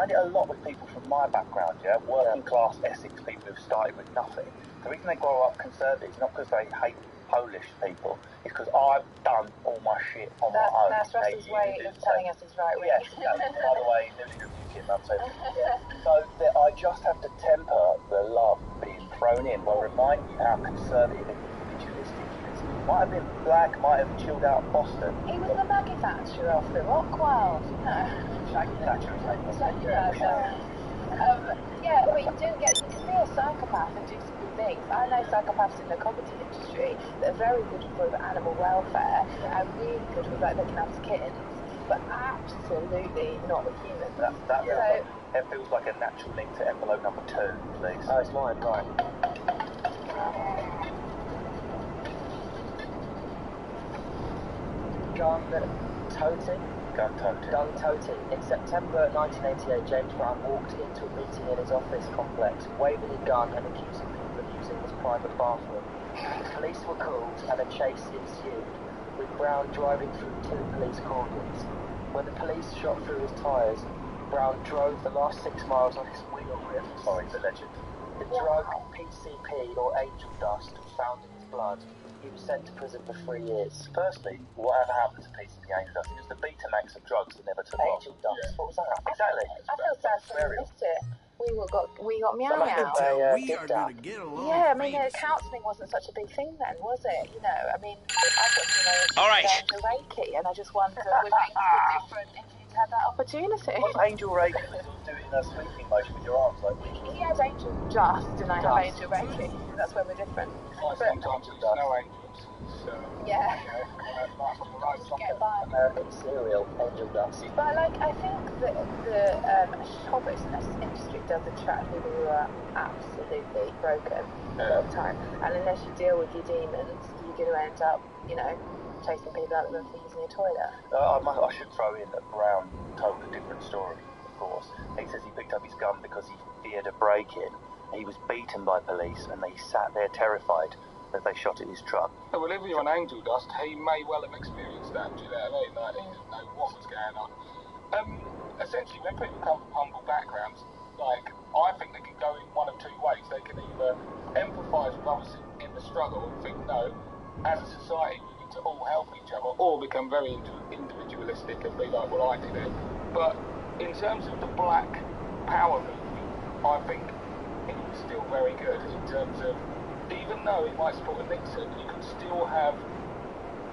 find it a lot with people from my background, working class Essex people who've started with nothing. The reason they grow up conservative is not because they hate Polish people, it's because I've done all my shit on my own. That's Russell's way of telling us he's right. Yes, by the way, nearly good Kim, I'm saying. So I just have to temper the love being thrown in while reminding you how conservative and individualistic he is. Might have been black, might have chilled out in Boston. He was the manufacturer of the rock world, you know. Yeah, but you can be a psychopath and do some good things. I know psychopaths in the comedy industry that are very good for animal welfare and really good for looking after kittens, but absolutely not with humans. It feels like a natural link to envelope number 2, please. Oh, it's mine, right. Gun toting. In September 1988, James Brown walked into a meeting in his office complex, waving a gun and accusing people of using his private bathroom. Police were called and a chase ensued, with Brown driving through 2 police cordons. When the police shot through his tyres, Brown drove the last 6 miles on his wheel rims. Sorry, the legend. The drug PCP, or angel dust, was found in his blood. He was sent to prison for 3 years. Firstly, whatever happened to PCP angel dust? It was the Betamax of drugs that never took off. Angel dust? What was that? Exactly. I feel sad for we missed it. We got meow meow. We are going to get along. Yeah, I mean, counselling wasn't such a big thing then, was it? You know, I mean, I've got All right. Angel Reiki, and I just wonder would things be different if you'd had that opportunity. What's Angel Reiki doing a sleeping motion with your arms like He has Angel Dust, and I have Angel Reiki. That's where we're different. Sometimes there's no angels. Yeah. Get by. American cereal, angel dust. But I think that the show business industry does attract people who are absolutely broken a lot of the time. And unless you deal with your demons, you're going to end up, chasing people out of them for using your toilet. I should throw in that Brown told a different story, of course. He says he picked up his gun because he feared a break-in. He was beaten by police and he sat there terrified as they shot at his truck. Well, if you're on angel dust, he may well have experienced that, do you know what I mean? Like, he didn't know what was going on. Essentially, when people come from humble backgrounds, I think they can go in one of 2 ways. They can either empathise with others in the struggle and think, no, as a society, we need to all help each other, or become very individualistic and be like, well, I did it. But in terms of the black power movement, I think it was still very good in terms of, even though it might support a Nixon, you could still have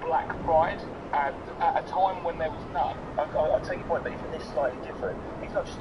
black pride, and at a time when there was none. I'll take your point, but even this slightly different. He's not just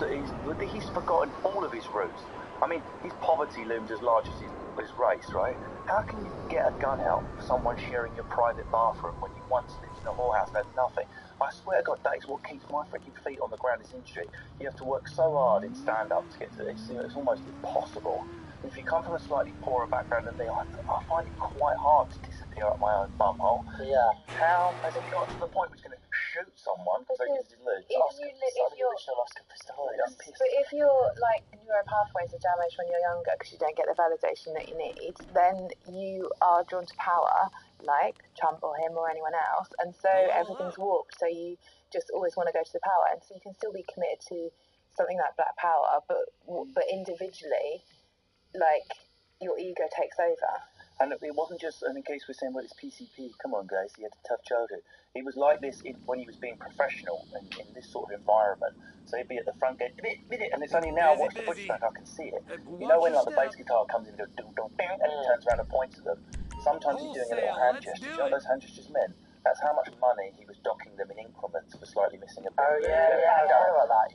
he's forgotten all of his roots. I mean, his poverty looms as large as his race, right? How can you get a gun out for someone sharing your private bathroom when you once lived in a whorehouse and had nothing? I swear to God, that is what keeps my freaking feet on the ground in this industry. You have to work so hard in stand-up to get to this. It's almost impossible. If you come from a slightly poorer background than me, I find it quite hard to disappear up my own bumhole. Yeah. How has he got to the point where he's going to shoot someone because they used his loo? But if your neural pathways are damaged when you're younger because you don't get the validation that you need, then you are drawn to power, like Trump or him or anyone else, and so everything's warped. So you just always want to go to the power, and so you can still be committed to something like black power, but individually. Your ego takes over. And it wasn't just, in case we're saying, well, it's PCP, come on guys, he had a tough childhood. He was like this when he was being professional in this sort of environment. So he'd be at the front gate, and it's only now, watch the pushback, I can see it. You know when the bass guitar comes in, and he turns around and points at them? Sometimes he's doing a little hand gesture. Do you know what those hand gestures meant? That's how much money he was docking them in increments for slightly missing a bit. Oh, yeah, I know about that.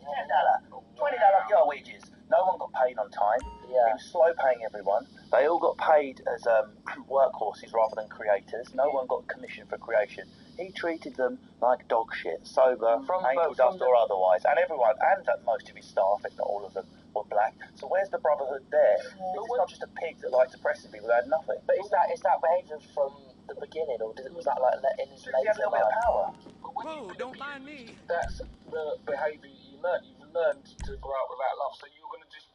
$20 your wages. No one got paid on time. Yeah. He was slow paying everyone. They all got paid as workhorses rather than creators. No one got commission for creation. He treated them like dog shit, sober, angel dust or otherwise. And everyone, and most of his staff, if not all of them, were black. So where's the brotherhood there? It's not just a pig that likes oppressing people who had nothing. But is that behaviour from the beginning, or was that in his later life? He had a little bit of power. Whoa, don't mind me. That's the behaviour you learn. You've learned to grow up without love, so you're going to just...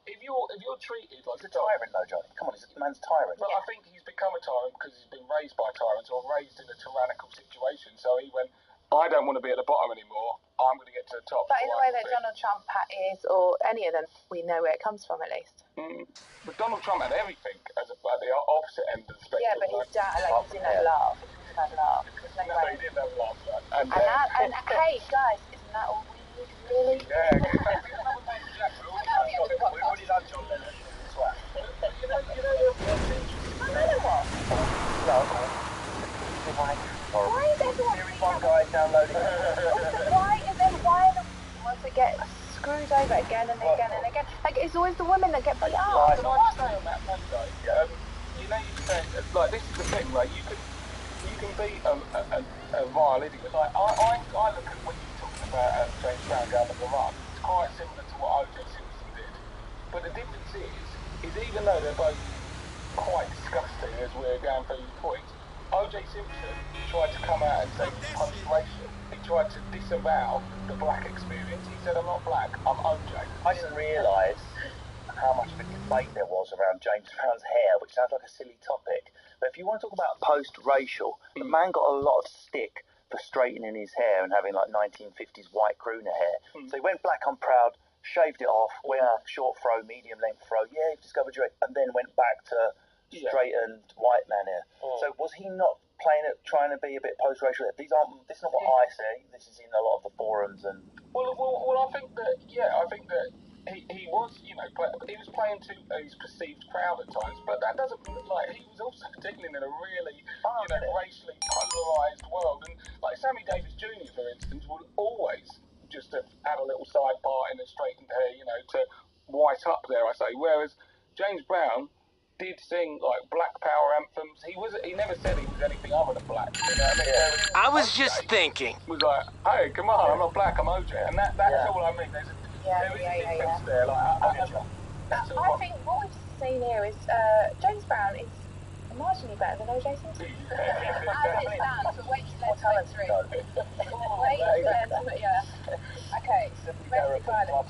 If you're treated like he's a tyrant, though, Johnny. Come on, he's a man's tyrant. Well, I think he's become a tyrant because he's been raised by tyrants or raised in a tyrannical situation. So he went, I don't want to be at the bottom anymore. I'm going to get to the top. But in the way that Donald Trump is, or any of them, we know where it comes from at least. But Donald Trump had everything at the opposite end of the spectrum. Yeah, but he's he didn't have love. He didn't have love. No, he didn't have love. And hey, guys, isn't that all we need, really? Yeah. We've already done John Lennon. Swat. You know what? Why is everyone One guy downloading also, why are the ones that get screwed over again and again and again? Like, it's always the women that get beat up. Can I just say on that point, though? You know, you say, like, this is the thing, like, you can be a vile idiot. Like, I look at when you're talking about James Brown going on the run, it's quite similar to what O.J. Simpson did. But the difference is even though they're both quite disgusting as we're going through these points, O.J. Simpson tried to come out and say he's post-racial. He tried to disavow the black experience. He said, I'm not black, I'm O.J. I didn't realise how much of a debate there was around James Brown's hair, which sounds like a silly topic. But if you want to talk about post-racial, the man got a lot of stick for straightening his hair and having like 1950s white crooner hair. So he went black on proud, shaved it off, went short fro, medium length fro, he discovered Drake, and then went back to straightened white man hair. So was he not playing it, trying to be a bit post-racial? This is not what I say. This is in a lot of the forums and. Well, I think that he was, he was playing to his perceived crowd at times, but that doesn't like he was also dealing in a really, racially polarised world, and like Sammy Davis Jr. for instance would always just have had a little side part in a straightened hair, to white up there, I say, whereas James Brown did sing like black power anthems. He never said he was anything other than black. You know what I mean? I was just thinking. Was like, hey, come on, I'm not black, I'm OJ, and that's all I mean. There is a difference there. Like, I think what we've seen here is James Brown is marginally better than O.J. Simpson. As it stands, but wait till they're 23. Wait till they're 20, Okay, domestic violence.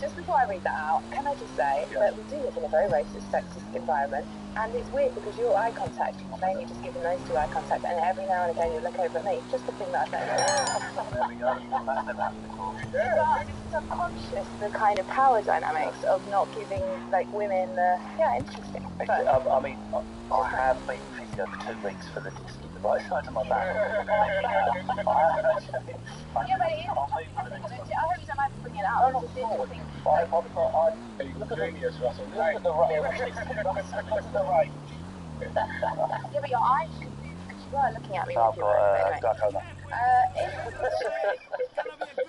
Just before I read that out, can I just say that we do live in a very racist, sexist environment, and it's weird because your eye contact, mainly just giving those two eye contact, and every now and again you look over at me, just the thing that I've noticed. There we go. That's never happened before. It's subconscious, the kind of power dynamics of not giving women the interesting. But, I mean, I have been physio for 2 weeks for the disc in the right side of my back. but it is. I hope you don't mind bringing it out. Look at genius, Russell. Look at the right. Look at the right. Yeah, but your eyes confused because you were looking at me. I've got glaucoma.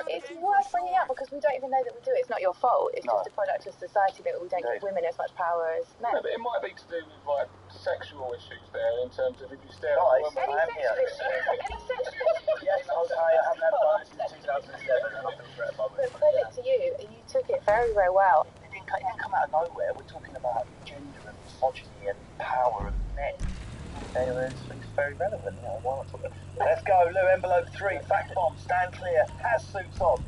It's worth bringing out because we don't even know that we do it. It's not your fault. It's just a product of society that we don't give women as much power as men. No, but it might be to do with like sexual issues there in terms of if you stare at a woman. Any sexual issues? Yes, okay, I haven't had a bonus since 2007 and I feel great about it. But credit to you, you took it very, very well. It didn't come out of nowhere. We're talking about gender and misogyny and power and men. Anyway, it's very relevant. Why not talk about it? Let's go, Lou, envelope 3, fact bomb, stand clear, has suits on.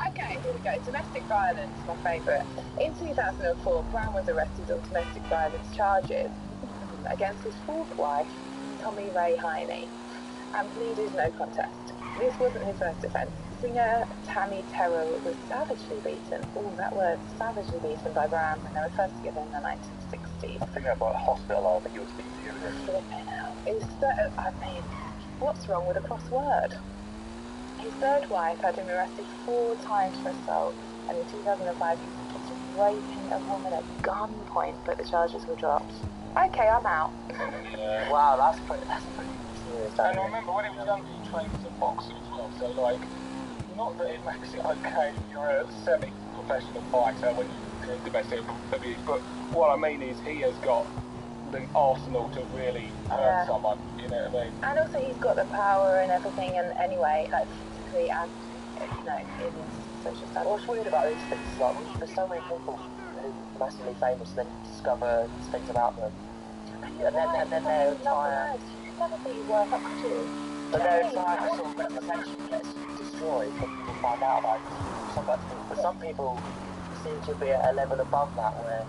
Okay, here we go. Domestic violence, my favourite. In 2004, Brown was arrested on domestic violence charges against his fourth wife, Tommy Ray Heine, and pleaded no contest. This wasn't his first offence. Singer Tammy Terrell was savagely beaten, that word, savagely beaten by Brown when they were first together in the 1960s. I think about a hospital, I think it was being serious. Flipping out. What's wrong with a crossword? His third wife had him arrested 4 times for assault, and in 2005 he was raping a woman at gunpoint, but the charges were dropped. Okay, I'm out. Wow, that's pretty serious. And remember, when he was younger, he trained as a boxer as well, so like, not that it makes it okay if you're a semi-professional fighter when you're domestic abuse, but what I mean is he has got the arsenal to really hurt someone, you know what I mean? And also he's got the power and everything, and anyway, like physically and, in social status. What's weird about these things is like, there's so many people who are massively famous and then discover these things about them. And then their entire... You'd never be worth up to. But their entire sort of reputation gets destroyed when people find out about it. For some people, seem to be at a level above that where,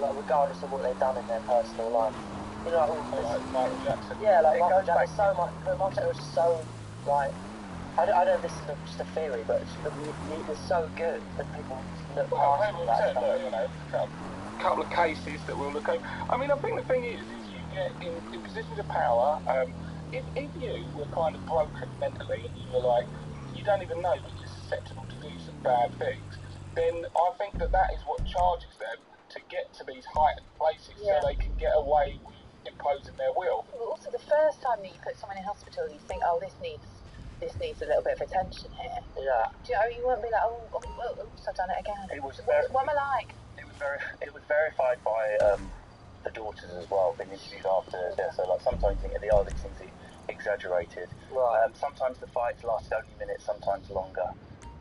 like, regardless of what they've done in their personal life, you know, like Michael Jackson. yeah, like Michael Jackson, so much. Michael Jackson was so like. I don't know if this is just a theory, but he was so good that people look past People that said, stuff. look, you know, a couple of cases that we'll look at. I mean, I think the thing is you get in positions of power. If you were kind of broken mentally, and you were like, you don't even know that you're susceptible to do some bad things, then I think that is what charges them to get to these heightened places, so they can get away with imposing their will. Also, the first time that you put someone in hospital, you think, oh, this needs a little bit of attention here. Yeah. Do you know, you won't be like, oops, I've done it again. It was what am I like? It was verified by the daughters as well, being interviewed after death. So, like, sometimes you think these things exaggerated. Right. Sometimes the fights lasted only minutes, sometimes longer.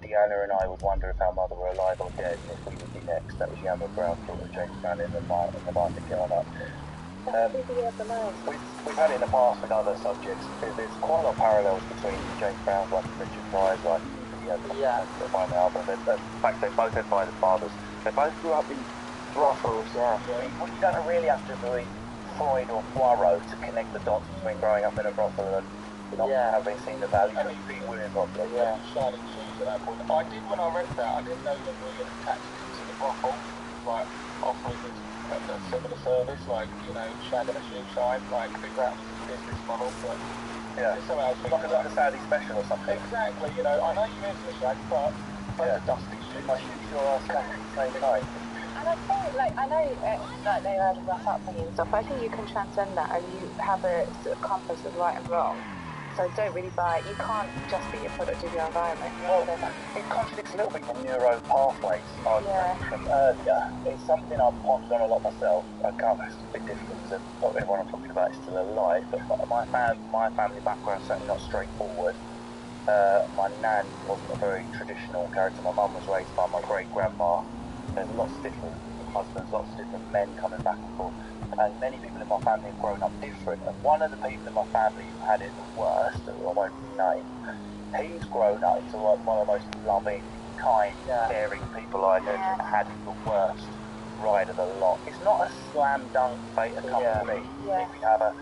Deanna and I would wonder if our mother were alive or dead, and if we would be next. That was Yama Brown, daughter of James Brown, in the Martin Killing Up. We've had it in the past with other subjects. There's quite a lot of parallels between James Brown's life and Richard Pryor's life. By now, but in fact, they both had violent fathers. They both grew up in brothels. Yeah. Well, you don't really have to be Freud or Poirot to connect the dots between growing up in a brothel and not having seen the value of being women properly. Yeah. Shining shoes at that point. I did when I read that. I didn't know that we were attached to the brothel, like offering a similar service, like, you know, shagging a shoe shine, like, I think that was a business model, but somehow like a Saturday special or something. Exactly, you know, I know you into the shag, but a dusty shoe. My shoes sure are Saturday same night. And I think, like, I know like they had a rough upbringing and stuff, but I think you can transcend that and you have a sort of compass of right and wrong. So don't really buy it. You can't just be a product of your environment. Well, it contradicts a little bit the neuro pathways argument from earlier. It's something I've pondered on a lot myself. I can't, it's a bit difficult because not everyone I'm talking about is still alive, but my family background is certainly not straightforward. My nan wasn't a very traditional character. My mum was raised by my great-grandma. There's lots of different husbands, lots of different men coming back and forth. And many people in my family have grown up different. And one of the people in my family who had it the worst, who I won't name, he's grown up into like one of the most loving, kind, caring people I know, and had it the worst ride of the lot. It's not a slam dunk fait accompli. If you have a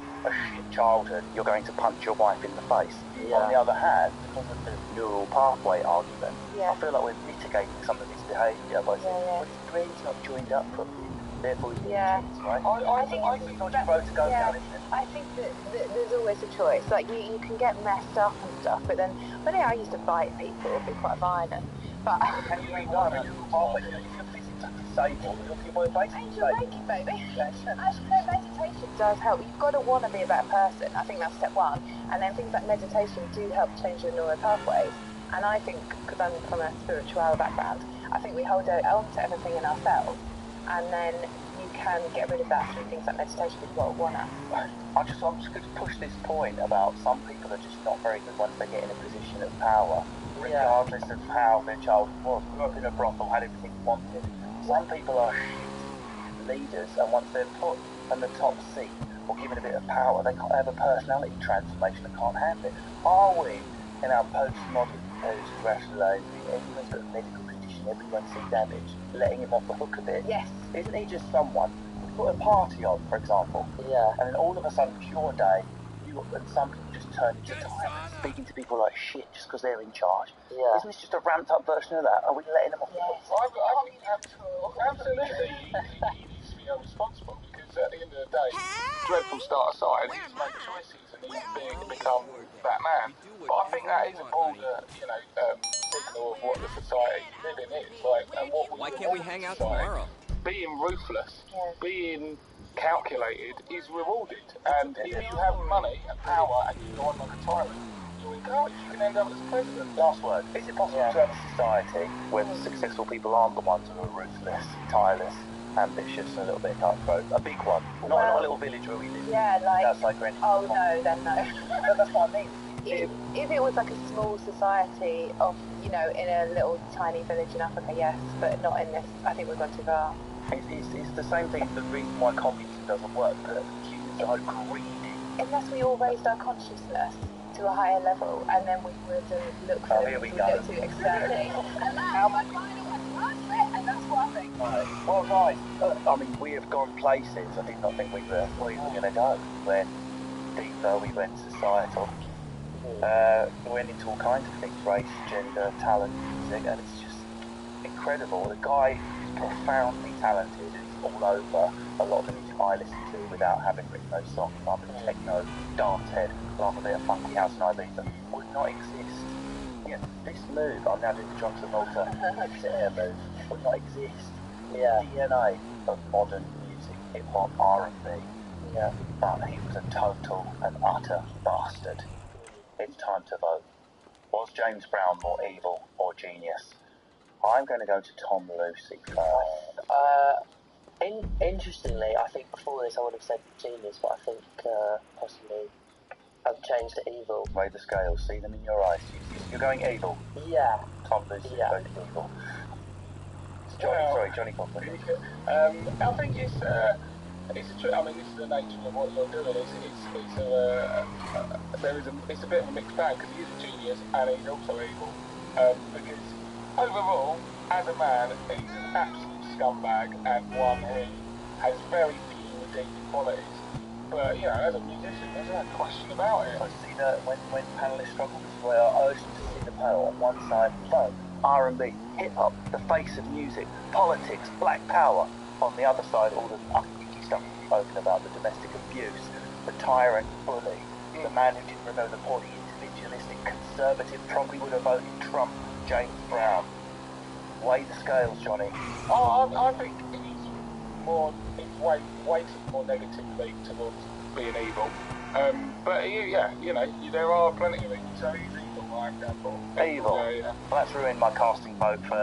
shit childhood, you're going to punch your wife in the face. On the other hand, because of the neural pathway argument, I feel like we're mitigating some of this behaviour by saying, well, his brain's not joined up properly. Therefore, he's right? I think it's not your road to go down, isn't it? I think that there's always a choice. Like, you can get messed up and stuff, but then, when I used to fight people, be quite violent. But can you read one? If you're physically disabled, you're basically Reiki, baby. Actually, meditation does help. You've got to want to be a better person. I think that's step one. And then things like meditation do help change your neural pathways. And I think, because I'm from a spiritual background, I think we hold on to everything in ourselves. And then you can get rid of that through things like meditation if you want to. I'm just going to push this point about some people are just not very good once they get in a position of power, regardless of how their childhood was. Grew up in a brothel, had everything wanted. Some people are shit leaders, and once they're put on the top seat or given a bit of power, they can't have a personality transformation, they can't handle it. Are we, in our postmodern post-rationalising, everyone's got a medical condition, everyone sees damage, letting him off the hook a bit? Yes. Isn't he just someone who put a party on, for example? Yeah. And then all of a sudden, pure day, and some people just turn into tyrants, speaking to people like shit just because they're in charge. Yeah. Isn't this just a ramped up version of that? Are we letting them off the hook? I think absolutely he needs to be held responsible, because at the end of the day, dreadful start aside, he's made choices and he's become that man. But I think that is a broader, signal of what the society you live in is like, and what Why can't we hang out tomorrow? Being ruthless, being calculated is rewarded, and if you have money and power and you go on like a tyrant, you're encouraged, you can end up as president. Last word. Is it possible to have a society where the successful people aren't the ones who are ruthless, tireless, ambitious, and a little bit cutthroat? A big one. Not a little village where we live. Yeah, like... That's like Greenwich. Oh, no, then no. But that's what I mean. If it was like a small society of, in a little tiny village in Africa, yes, but not in this. I think we've gone too far. It's the same thing, the reason why communism doesn't work, but humans are greedy. Unless we all raised our consciousness to a higher level, and then we would look for here we go. look to externally. And that's why Well, guys, I mean, we have gone places I did not think we were going to go. We went deeper, we went societal, we went into all kinds of things, race, gender, talent, music, and it's just incredible. The guy is profoundly talented, and he's all over a lot of the music I listen to without having written those songs. I'm a techno, dance head, love a bit of funky house and Ibiza, would not exist. Yeah, this move, I'm now doing the John Travolta air move, would not exist. Yeah. DNA of modern music, hip hop, R&B. Yeah, but he was a total and utter bastard. It's time to vote. Was James Brown more evil or genius? I'm going to go to Tom Lucy first. Interestingly, I think before this I would have said genius, but I think possibly I've changed to evil. Weigh the scales, see them in your eyes. You're going evil? Yeah. Tom Lucy voted evil. Johnny Cochran. I think it's I mean, this is the nature of what you're doing. It's a bit of a mixed bag because he's a genius and he's also evil. Because overall, as a man, he's an absolute scumbag and one who has very few redeeming qualities. But you know, as a musician, there's no question about it. I see that when panellists struggle, this is why I urge them to see the panel on one side, folk, R&B, hip-hop, the face of music, politics, black power. On the other side, all the icky stuff we've spoken about, the domestic abuse, the tyrant bully, the man who didn't remember the poor, the individualistic conservative, probably would have voted Trump, James Brown. Weigh the scales, Johnny. I think he's weighted more negatively towards being evil. But yeah, you know, there are plenty of evil, so he's evil. I'm down for evil. Yeah. Well, that's ruined my casting vote for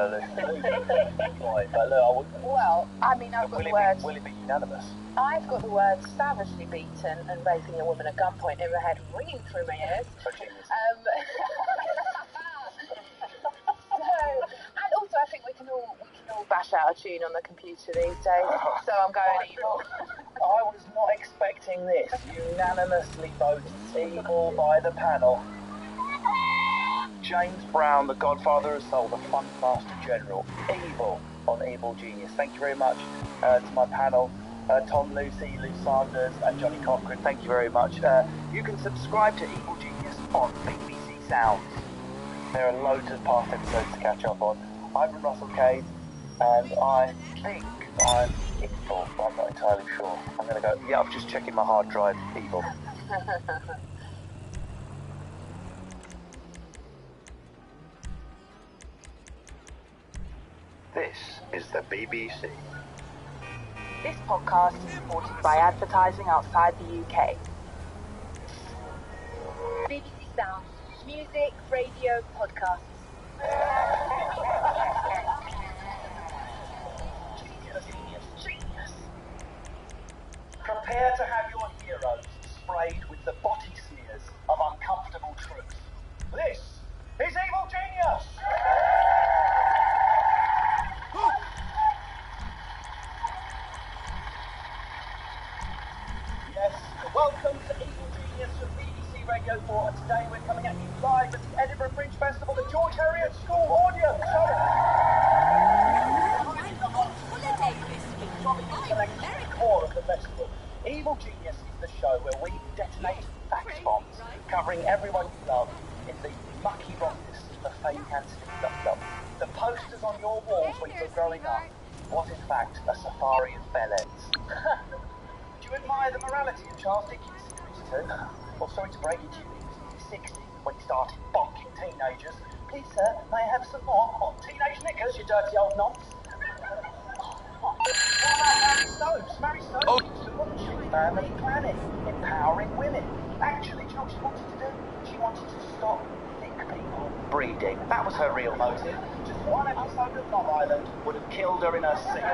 Lloyd. But look, I wouldn't. Well, I mean, I've got the words. Will it be unanimous? I've got the words savagely beaten and raping a woman at gunpoint in my head, ringing through my ears. And also, I think we can all bash out a tune on the computer these days. So I'm going evil. I was not expecting this. Unanimously voted evil by the panel. James Brown, the godfather of soul, the fun master general, evil on Evil Genius. Thank you very much to my panel, Tom Lucy, Lou Sanders, and Johnny Cochran. Thank you very much. You can subscribe to Evil Genius on BBC Sounds. There are loads of past episodes to catch up on. I'm Russell Cade, and I think I'm evil, but I'm not entirely sure. I'm going to go, yeah, I'm just checking my hard drive, evil. This is the BBC. This podcast is supported by advertising outside the UK. BBC Sounds. Music, radio, podcasts. Genius. Prepare to have your heroes sprayed with the body smears of uncomfortable truth. This is Evil Genius! Yes, welcome to Evil Genius from BBC Radio 4, and today we're coming at you live at the Edinburgh Fringe Festival, the George Heriot School audience. The core of the festival. Evil Genius is the show where we detonate fact bombs, covering everyone you love in the mucky rockness of fame cancer stuff. The posters on your walls when you were growing up was in fact a safari of bellends. Do you admire the morality of Charles Dickens' series 2? Well, sorry to break it to you, he was 60 when he started bonking teenagers. Please, sir, may I have some more? What, teenage knickers, you dirty old nonce? What about Mary Stopes? Mary Stopes used to launch family planning, empowering women. Actually, do you know what she wanted to do? She wanted to stop thick people breeding. That was her real motive. Just one episode of Love Island would have killed her in her seat.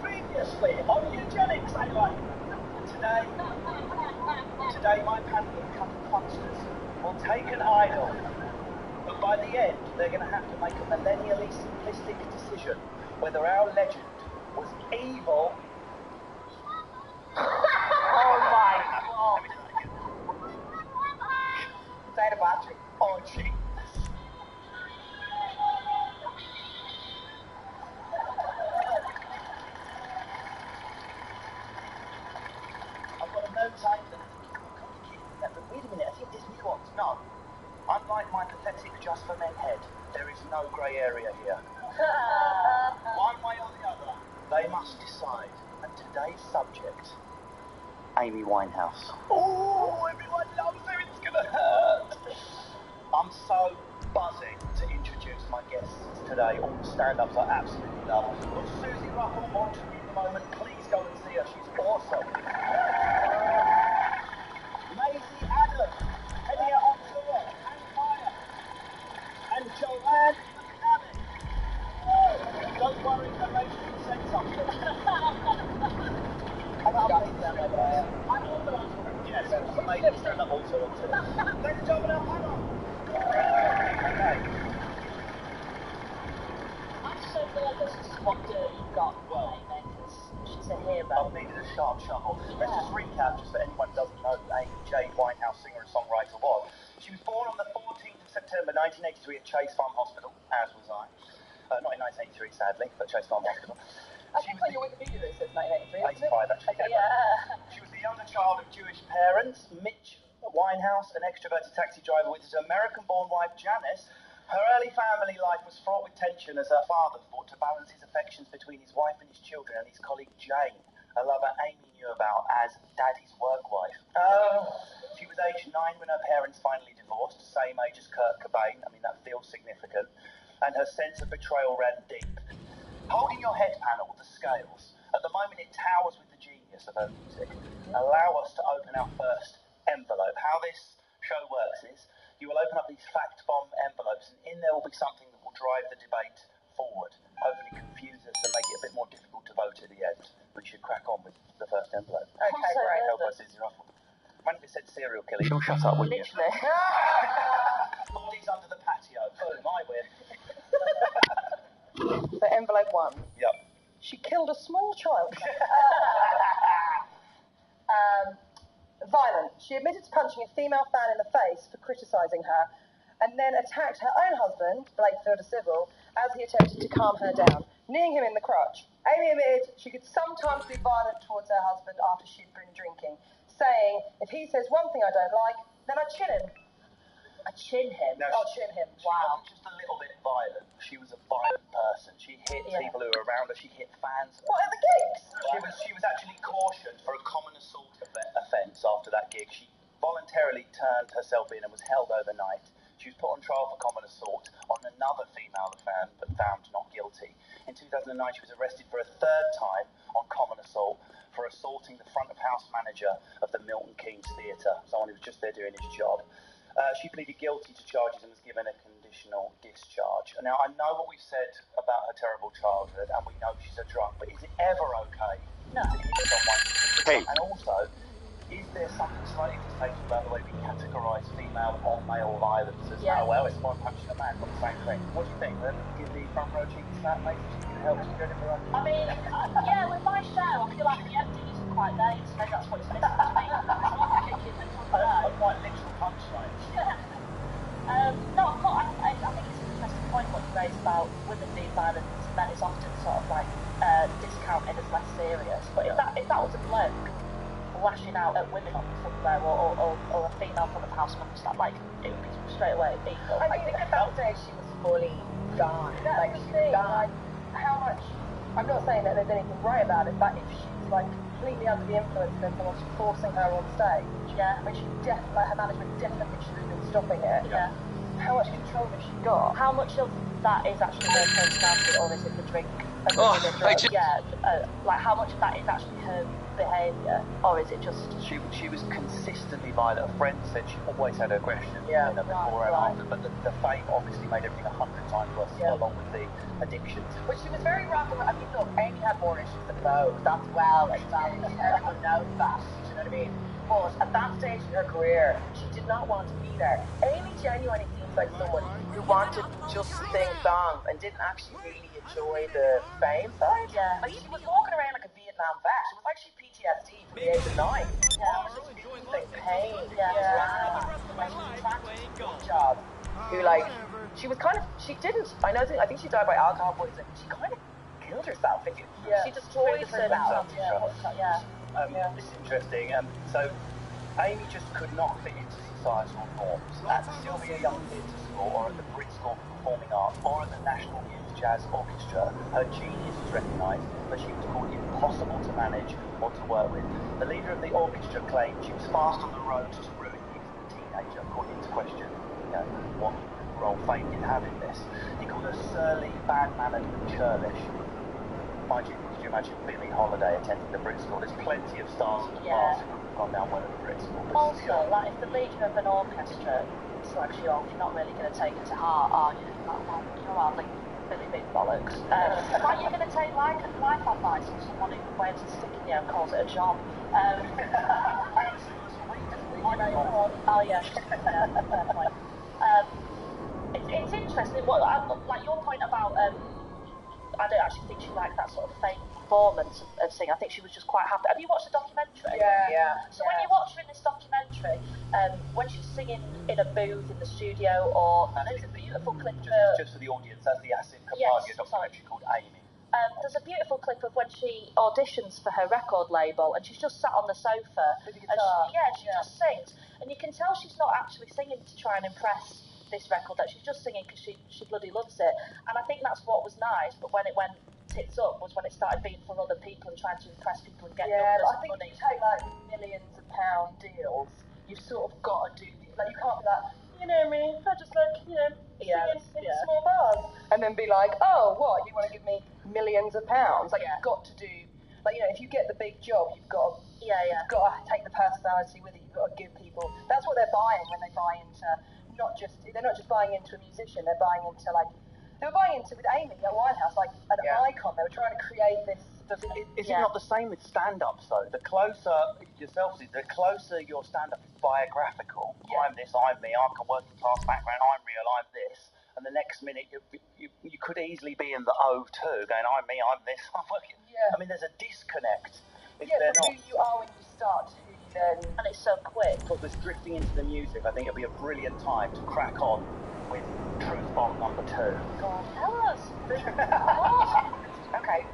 Previously on eugenics, I like. Today my panel of cunning funsters will take an idol, but by the end they're going to have to make a millennially simplistic decision whether our legend was evil. Oh my God! Say the battery. Oh, genius. no grey area here. One way or the other, they must decide. And today's subject, Amy Winehouse. Oh, everyone loves her, it's gonna hurt. I'm so buzzing to introduce my guests today. All the stand-ups I absolutely love. With Susie Ruffle on to me in a moment. Please go and see her, she's awesome. Maisie Adam, en4cer666, and Fire. And Joanne McNamee. Don't worry, the lady said something. I'm organised. Yes, the lady stand up also on to it. Ladies and gentlemen, our panel. Okay. I just don't feel like this is what Dirty got right, because she's a hero. I needed a sharp shovel. Let's just recap, just for anyone who doesn't know who Amy Jane Winehouse, singer and songwriter, was. She was born on the 14th of September 1983 at Chase Farm Hospital, as was I. Not in 1983, sadly, but Chase Farm Hospital. I think on your Wikipedia it says 1983, 85, actually. Okay, yeah. She was the younger child of Jewish parents. Mitch Winehouse, an extroverted taxi driver with his American-born wife Janice. Her early family life was fraught with tension as her father fought to balance his affections between his wife and his children and his colleague Jane, a lover Amy knew about as Daddy's work wife. She was aged 9 when her parents finally divorced, same age as Kurt Cobain. I mean, that feels significant. And her sense of betrayal ran deep. Holding your head panel, the scales. At the moment, it towers with the genius of her music. Allow us to open our first envelope. How this show works is, you will open up these fact bomb envelopes, and in there will be something that will drive the debate forward. Hopefully confuse us and make it a bit more difficult to vote at the end. We should crack on with the first envelope. Okay, great. Help us, Susie Ruffle. When it said serial killer, you'll shut up, wouldn't you? Literally. Bodies under the patio. Boom, I win. So envelope 1. Yep. She killed a small child. Violent. She admitted to punching a female fan in the face for criticising her, and then attacked her own husband, Blake Civil, as he attempted to calm her down, kneeing him in the crotch. Amy admitted she could sometimes be violent towards her husband after she'd been drinking, saying, if he says one thing I don't like, then I chin him. I chin him. No, Chin him. She wasn't just a little bit violent. She was a violent person. She hit people who were around her. She hit fans. What at the gigs? She was actually cautioned for a common assault offence after that gig. She voluntarily turned herself in and was held overnight. She was put on trial for common assault on another female fan, but found not guilty. In 2009, she was arrested for a third time on common assault for assaulting the front of house manager of the Milton Keynes Theatre, someone who was just there doing his job. She pleaded guilty to charges and was given a conditional discharge. Now, I know what we've said about her terrible childhood, and we know she's a drunk, but is it ever okay to hit someone? Hey. And also, is there something slightly distasteful about the way we categorise female or male violence as, oh, well, it's one punching a man, not the same thing. What do you think? Give the front row cheek to that, mate? She can help you go to I mean, yeah, with my show, I feel like the empty isn't quite there, so maybe that's what it's missing. a quite literal punchline. No, I think it's an interesting point what you raised about women being violent to men is often sort of like discounted as less serious. But if that was a bloke lashing out at women on the front row or a female front of house member, like it would be straight away illegal. I think at that stage she was fully gone. Like she was gone. How much? I'm not saying that there's anything right about it, but if she's like completely under the influence and someone's forcing her on stage, I mean, her management definitely should have been stopping it. Yeah. How much control has she got? How much of that is actually her personality, or is it the drink? Like how much of that is actually her behaviour, or is it just? She was consistently violent. A friend said she always had aggression before and after, but the fame obviously made everything 100 times worse, along with the addictions. But she was very rough. I mean, look, Amy had more issues than those. That's well established. Everyone knows that. You know what I mean? But at that stage in her career, she did not want to be there. Amy genuinely seems like someone who wanted just to sing songs and didn't actually really enjoy the fame side. Yeah. Like she was walking around like a Vietnam vet. She was like she PTSD from the age of 9. Yeah. She was just like pain. Job. Who like she was kind of I think she died by alcohol poisoning. She kind of killed herself. She destroyed herself. Yeah. This is interesting. So Amy just could not fit into societal norms. At Sylvia Young Theatre School, or at the Brit School for Performing Arts, or at the National Youth Jazz Orchestra, her genius was recognised, but she was called impossible to manage or to work with. The leader of the orchestra claimed she was fast on the road to ruin the youth of the teenager, calling into question, what role fame did have in this. He called her surly, bad-mannered, and churlish. Mind you, could you imagine Billie Holiday attending the Brit School? There's plenty of stars in the past who have gone down well at the Brit School. Also, like, if the leader of an orchestra slags you off, you're not really going to take it to heart, are you? Like, well, you're hardly Billy Big Bollocks. Like, you're going to take life advice from someone who wears a stick in you and calls it a job. Oh, yeah. Fair point. It's interesting, like your point about, I don't actually think she liked that sort of fake performance of singing. I think she was just quite happy. Have you watched the documentary? Yeah. So when you watch her in this documentary, when she's singing in a booth in the studio, or there's a beautiful clip just for the audience, that's the Acid Kapadia documentary called Amy. There's a beautiful clip of when she auditions for her record label, and she's just sat on the sofa. With the guitar. She just sings, and you can tell she's not actually singing to try and impress this record, that she's just singing because she bloody loves it. And I think that's what was nice, but when it went tits up was when it started being for other people and trying to impress people and get numbers I and think money. if you take like millions of pound deals, you've sort of got to do like, you can't be like, you know me, I just like, singing in small bars, and then be like, oh, what, you want to give me millions of pounds? Like, you've got to do, like, if you get the big job, you've got to take the personality with it. You've got to give people, that's what they're buying when they buy into, they're not just buying into a musician, they're buying into, like, they were buying into, with Amy at Winehouse, like an icon. They were trying to create this. Is it not the same with stand-ups though? The closer your stand-up is biographical. I'm this, I'm me, I'm a working class background, I'm real, I'm this. And the next minute you could easily be in the O2 going, I'm me, I'm this, I'm working. I mean, there's a disconnect. From who you are when you start to who you then. And it's so quick. Because we're drifting into the music, I think it'll be a brilliant time to crack on with Truth Bomb number 2. God, tell us. Okay.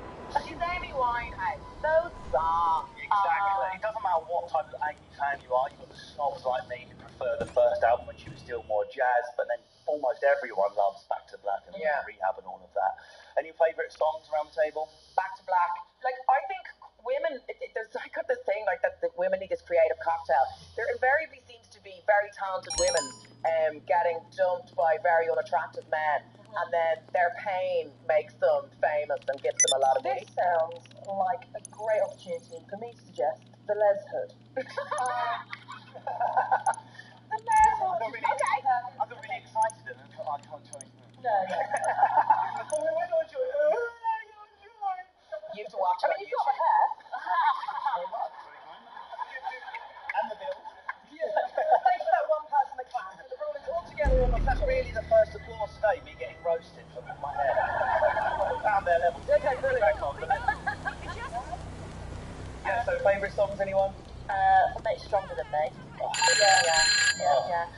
She's Amy Winehouse. Those songs. Exactly. It doesn't matter what type of Amy fan you are. You've got the snobs like me who prefer the first album when she was still more jazz, but then almost everyone loves Back to Black and Rehab and all of that. Any favourite songs around the table? Back to Black. Like, I think women, there's like this thing like that women need this creative cocktail. There invariably seems to be very talented women getting dumped by very unattractive men, and then their pain makes them famous and gives them a lot of money. This sounds like a great opportunity for me to suggest the Les Hood. The Les Hood. I got really excited and I can't join you. No. You have to watch it. I mean, you've got my hair. And the bill. Thanks for that one person in the class. The rule is all together on my Is that really the first applause today, me getting roasted for my hair? I found their level. Okay, brilliant. So favourite songs, anyone? Make Stronger Than Me. Yeah.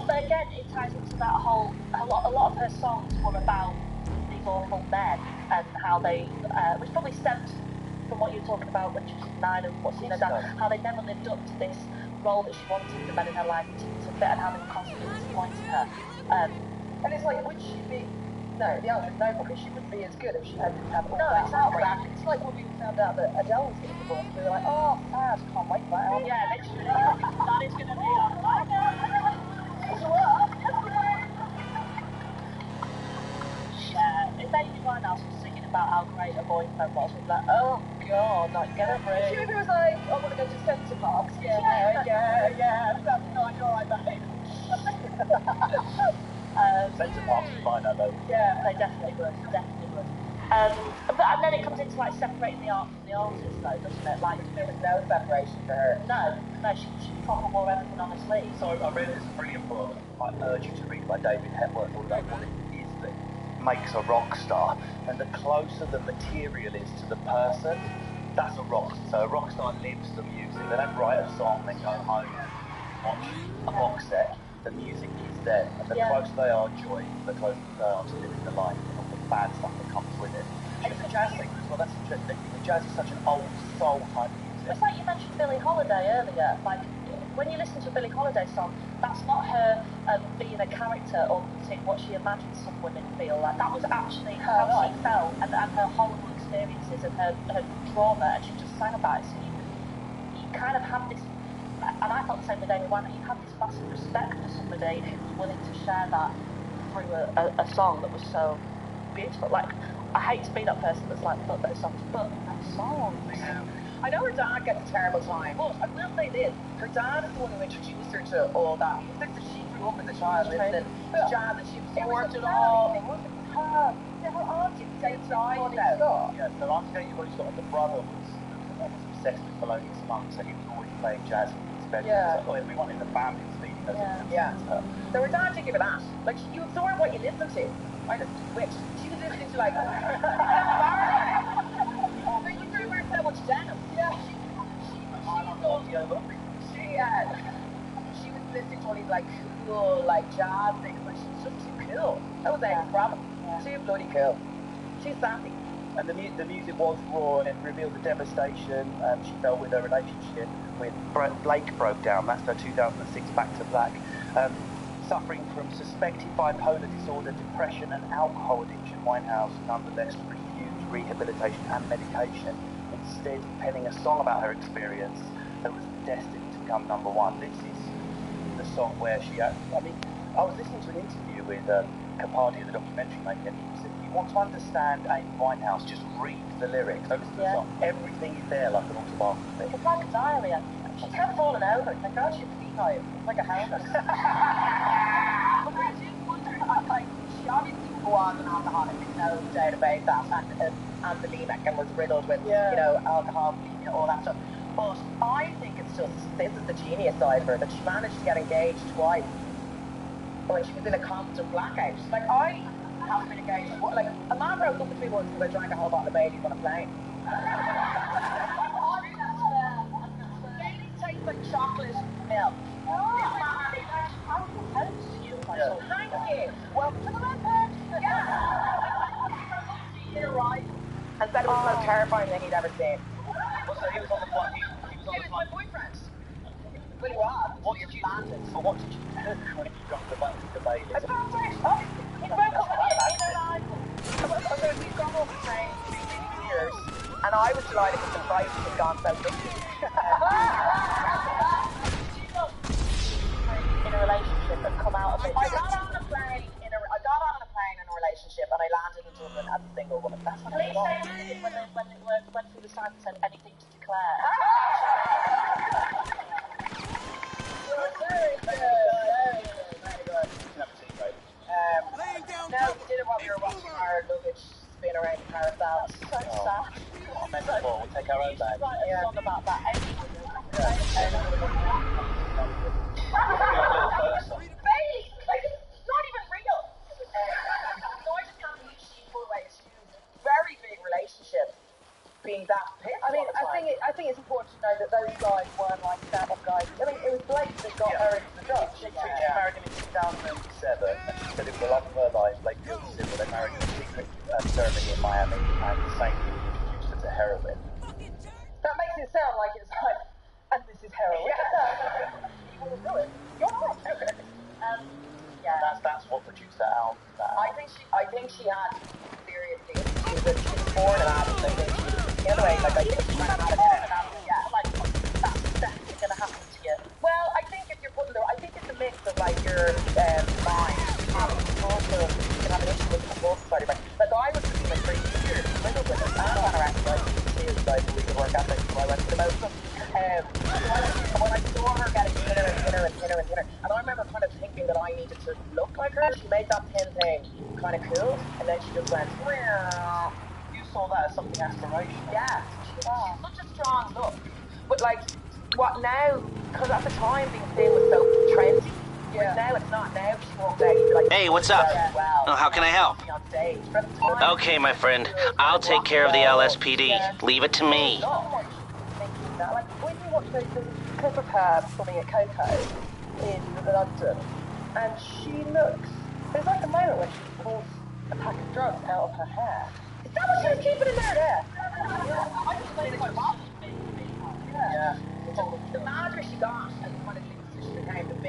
But again, it ties into that whole, a lot of her songs were about these awful men and how they, which probably stemmed from what you were talking about when she was 9 and what's in her dad, how they never lived up to this role that she wanted the men in her life to fit, and how they were constantly disappointing her. And it's like, would she be? No, the answer is no, because she wouldn't be as good if she hadn't have all No, that exactly. heartbreak. It's like when we found out that Adele was getting divorced, we were like, oh, sad, can't wait for that album. Yeah, literally. That is going to be our if Amy Winehouse was singing about how great her boyfriend was, we'd be like, oh god, like, get a break. If it was like, I want to go to Centre Parks, yeah. That's not, you're right, babe. Centre Parks is fine, though. Yeah, they definitely would. And then it comes into like separating the art from the artist, though, doesn't it? Like, There was no separation for her. no, she proper wore everything on her sleeve. So I read this brilliant book, I urge you to read, by David Hepworth, all about what it is that makes a rock star. And the closer the material is to the person, that's a rock star. So a rock star lives the music. They don't write a song, then go home and watch a box set. The music is there. And the closer they are joy, the closer they are to living the life and all the bad stuff that comes with it. And the jazz thing as well, that's interesting. The jazz is such an old soul type music. It's like you mentioned Billie Holiday earlier. Like, when you listen to a Billie Holiday song, that's not her being a character or putting what she imagines some women feel like. That was actually how she felt and her horrible experiences and her trauma, and she just sang about it. So you kind of have this, and I felt the same with Amy Winehouse, you have this massive respect for somebody who's willing to share that through a song that was so beautiful. Like, I hate to be that person that's like, but those songs, but those songs. I know her dad gets a terrible time, but I will say this, her dad is the one who introduced her to all that music that she grew up as a child listening to jazz, and she absorbed it all. It wasn't her. Her auntie died now. Yeah, so after you always got the brother was obsessed with Thelonious Monk, so he was always playing jazz in his bedroom. Yeah. So everyone in the family was leading those So her dad didn't give her that. Like, you absorb what you listen to. I just switched. She was listening to like but you grew her so much down. Yeah. She was listening to all these like cool like jazz things, but she was just too cool. That was Amy's problem. Too bloody cool. She's sassy. And the music was raw, and it revealed the devastation she felt with her relationship with Blake broke down. That's her 2006 Back to Black. Suffering from suspected bipolar disorder, depression and alcohol addiction, Winehouse nonetheless refused rehabilitation and medication, instead penning a song about her experience that was destined to become #1. This is the song where she, I was listening to an interview with Capaldi, the documentary maker, and he said, if you want to understand Amy Winehouse, just read the lyrics, don't listen to the song. Everything is there like an autobiography. It's like a diary. She kept falling over. It's like, God, she's a beehive. It's like a helmet. But I do wonder, like, she obviously was an alcoholic, no doubt about that, and bulimic, and was riddled with, you know, alcohol, bulimia, all that stuff. But I think it's just, this is the genius side of her, that she managed to get engaged twice when she was in a constant blackout. Like, I haven't been engaged, like, a man broke up with me once because I drank a whole bottle of Baileys on a plane. Baileys taste like chocolate milk. Thank you. Welcome to the red bed. He arrived and said it was the most terrifying thing he'd ever seen. So he was on the flight. He was on the flight. My boyfriend. Well, he was. What did you landed? So what did you do when you got the Baileys? I found it. Oh, he broke up with me in an island. So we've gone off the train for 2 years, and I was delighted that the price had gone so quickly. In a relationship and come out of it. I got on a plane in a relationship, and I landed in Dublin as a single woman. That's what Police I say when they went through the sign and said anything to declare. Very good. No, we did it while we were watching our luggage spin around the carousel. So sad. We'll take our own bag. Write a song about that. Bailey, like, it's not even real. So I just can't believe she pulled away. She was a very big relationship being that pissed. I mean, I think it's important to know that those guys weren't like stand-up guys. I mean, it was Blake that got her into the job. She married him in 2007, and she said it was the love of her life. Blake Fields said they married in a secret ceremony in Miami, and the same thing introduced her to heroin. That makes it sound like it's like, and this is heroin. You want to do it? You're not. That's what produced that album. I think she had seriously. She was born an addict. I think she was the other way. Like, I think she might have had an addict. Yeah, like that's definitely going to happen to you. Well, I think if you're putting I think it's a mix of like your mind. Also, you can have an issue with the compulsive side of it. Like, I was in like 3 years, riddled with it. I'm anorexic. I used to like really work ethic, so I went to the most of them. When I saw her getting thinner, and I remember kind of thinking that I needed to look like her. She made that pin thing kind of cool, and then she just went, Meow. You saw that as something aspirational. Yeah, she's such a strong look. But like, what now? Because at the time being thin was so trendy. Yeah. Now it's not. Now she walks out, you'd be like, hey, what's up? Well, Oh, how can I help? Okay, my friend. I'll take care of the LSPD. Leave it to me. Like, when you watch those clip of her performing at Coco in London, and she looks, there's like a moment when she pulls a pack of drugs out of her hair. Is that what she was keeping in there? I just think it's like, wow. Yeah. The madness she got, and kind of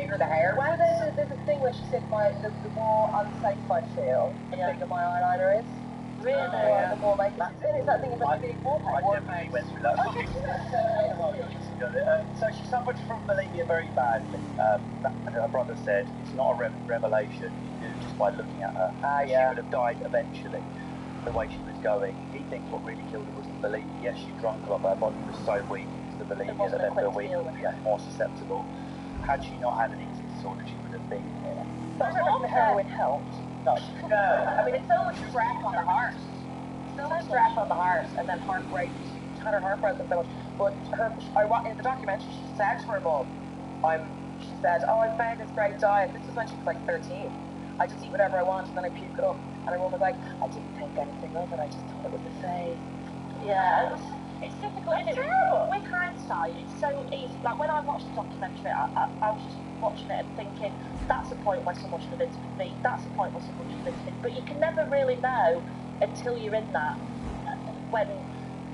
gave her the hair. Well, there's a thing where she said the more unsafe I feel, the bigger my eyeliner is. Really? The more makeup. It's that thing about being wallpaper. I definitely went through that. So she suffered from bulimia very badly. Her brother said it's not a revelation. You knew just by looking at her. She would have died eventually. The way she was going, he thinks what really killed her was the bulimia. Yes, she drank a lot, but her body was so weak to the bulimia that left her weak and more susceptible. Had she not had an eating disorder, she would have been here. But I don't reckon the heroin helped. No. I mean, it's so much stress on the heart. So much stress on the heart, and then heartbreak. She had her heart broken so much. But in the documentary, she said to her mum, she said, I found this great diet. This was when she was like 13. I just eat whatever I want, and then I puke it up. And her mum was like, I didn't think anything of it. I just thought it was a phase. Yeah, it's difficult, isn't it? Terrible. With hindsight, it's so easy. Like when I watched the documentary, I was just watching it and thinking, that's the point where someone should have interviewed me. That's the point where someone should have interviewed me. But you can never really know until you're in that. When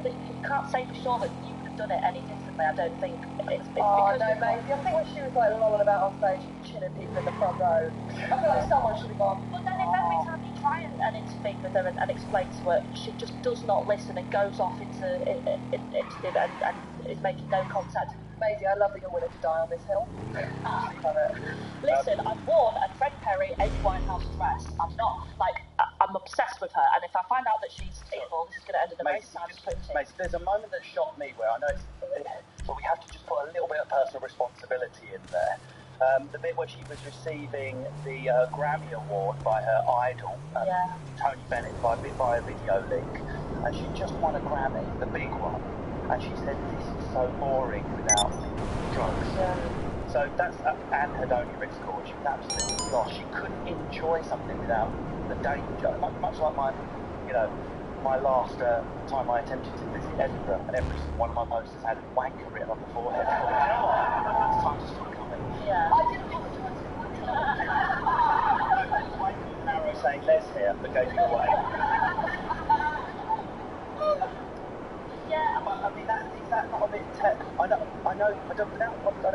you can't say for sure that you would have done it any differently. I don't think it's because no, maybe. I think when she was like lolling about on stage, chilling people in the front row, I feel like someone should have gone. But then if every time you try and intervene with her and explain to her, she just does not listen and goes off into and is making no contact. Maisie, I love that you're willing to die on this hill. Love it. Listen, I've worn a Fred Perry Amy Winehouse dress. I'm not, I'm obsessed with her, and if I find out that she's evil, this is going to end in a very sad putting. Maisie, there's a moment that shocked me where I know but we have to just put a little bit of personal responsibility in there. The bit where she was receiving the Grammy Award by her idol, Tony Bennett, by a video link, and she just won a Grammy, the big one, and she said, this is so boring without drugs. Yeah. So that's Anne Hedoni Ritzcourt. She was absolutely lost. She couldn't enjoy something without the danger. Much like my last time I attempted to visit Edinburgh, and every one of my posters had wanker written on the forehead. You know what? It's time to stop coming. Yeah. I did apologise for an arrow saying Les here that gave you away. Yeah. But I mean, is that not a bit? I don't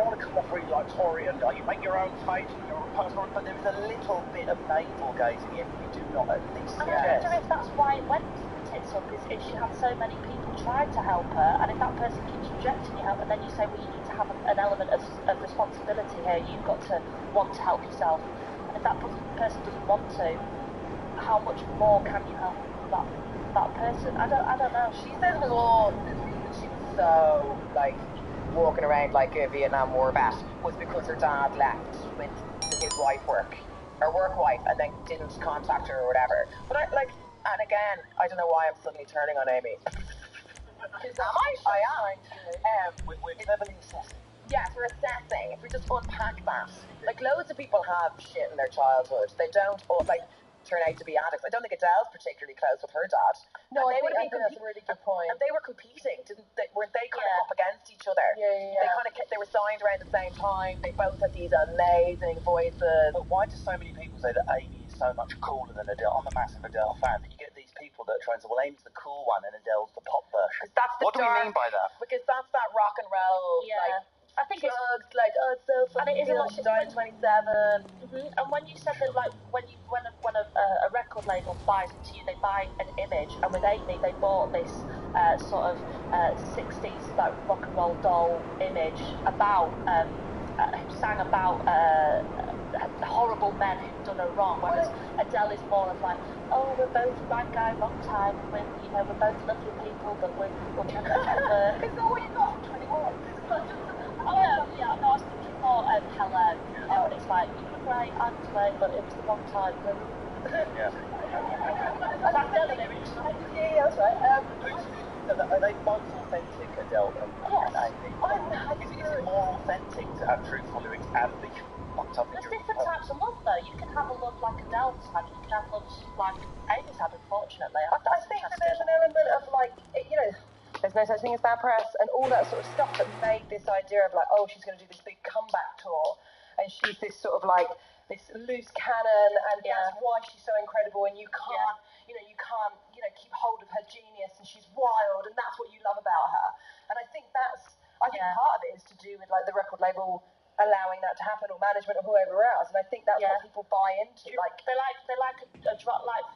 want to come off really like Tory and you make your own fate and your own personal, but there is a little bit of navel gazing if you do not at least suggest. I wonder if that's why it went tits up, is if she had so many people trying to help her, and if that person keeps rejecting your help, and then you say, well, you need to have an element of responsibility here. You've got to want to help yourself, and if that person doesn't want to, how much more can you help that person? I don't know. She said the law that she was so walking around like a Vietnam War vet was because her dad left with his wife her work wife, and then didn't contact her or whatever. But and again, I don't know why I'm suddenly turning on Amy. I am. We're cleverly assessing. Yes, we're assessing. If we just unpack that, loads of people have shit in their childhood. They don't turn out to be addicts. I don't think Adele's particularly close with her dad. No, I think that's a really good point. And they were competing, weren't they kind of up against each other? Yeah. They were signed around the same time. They both had these amazing voices. But why do so many people say that Amy is so much cooler than Adele? I'm a massive Adele fan, but you get these people that are trying to say, well, Amy's the cool one and Adele's the pop version. What do we mean by that? Because that's that rock and roll, I think drugs, it's so funny. And it is she died at 27. And when you said that, when a record label buys into you, they buy an image, and with Amy, they bought this sort of 60s rock and roll doll image about who sang about horrible men who've done her wrong, whereas Adele is more of oh, we're both right guy, wrong time. We're both lovely people, but we're trying to work. Is that what you got from 21? No, I was thinking more Hello, and it's you were great, I was great, but it was the wrong time. Yeah. That's the lyrics. Yeah, that's right. Are they both authentic, Adele and Amy? Is it more authentic to have truthful lyrics and be fucked up? There's different types of love, though. You can have a love like Adele's had, you can have love like Amy's had, unfortunately. I think that there's an element of there's no such thing as bad press and all that sort of stuff that made this idea of oh, she's going to do this big comeback tour, and she's this sort of this loose cannon, and that's why she's so incredible, and you can't keep hold of her genius, and she's wild, and that's what you love about her. And I think part of it is to do with the record label allowing that to happen, or management, or whoever else. And I think that's what people buy into. Like they like a drop like.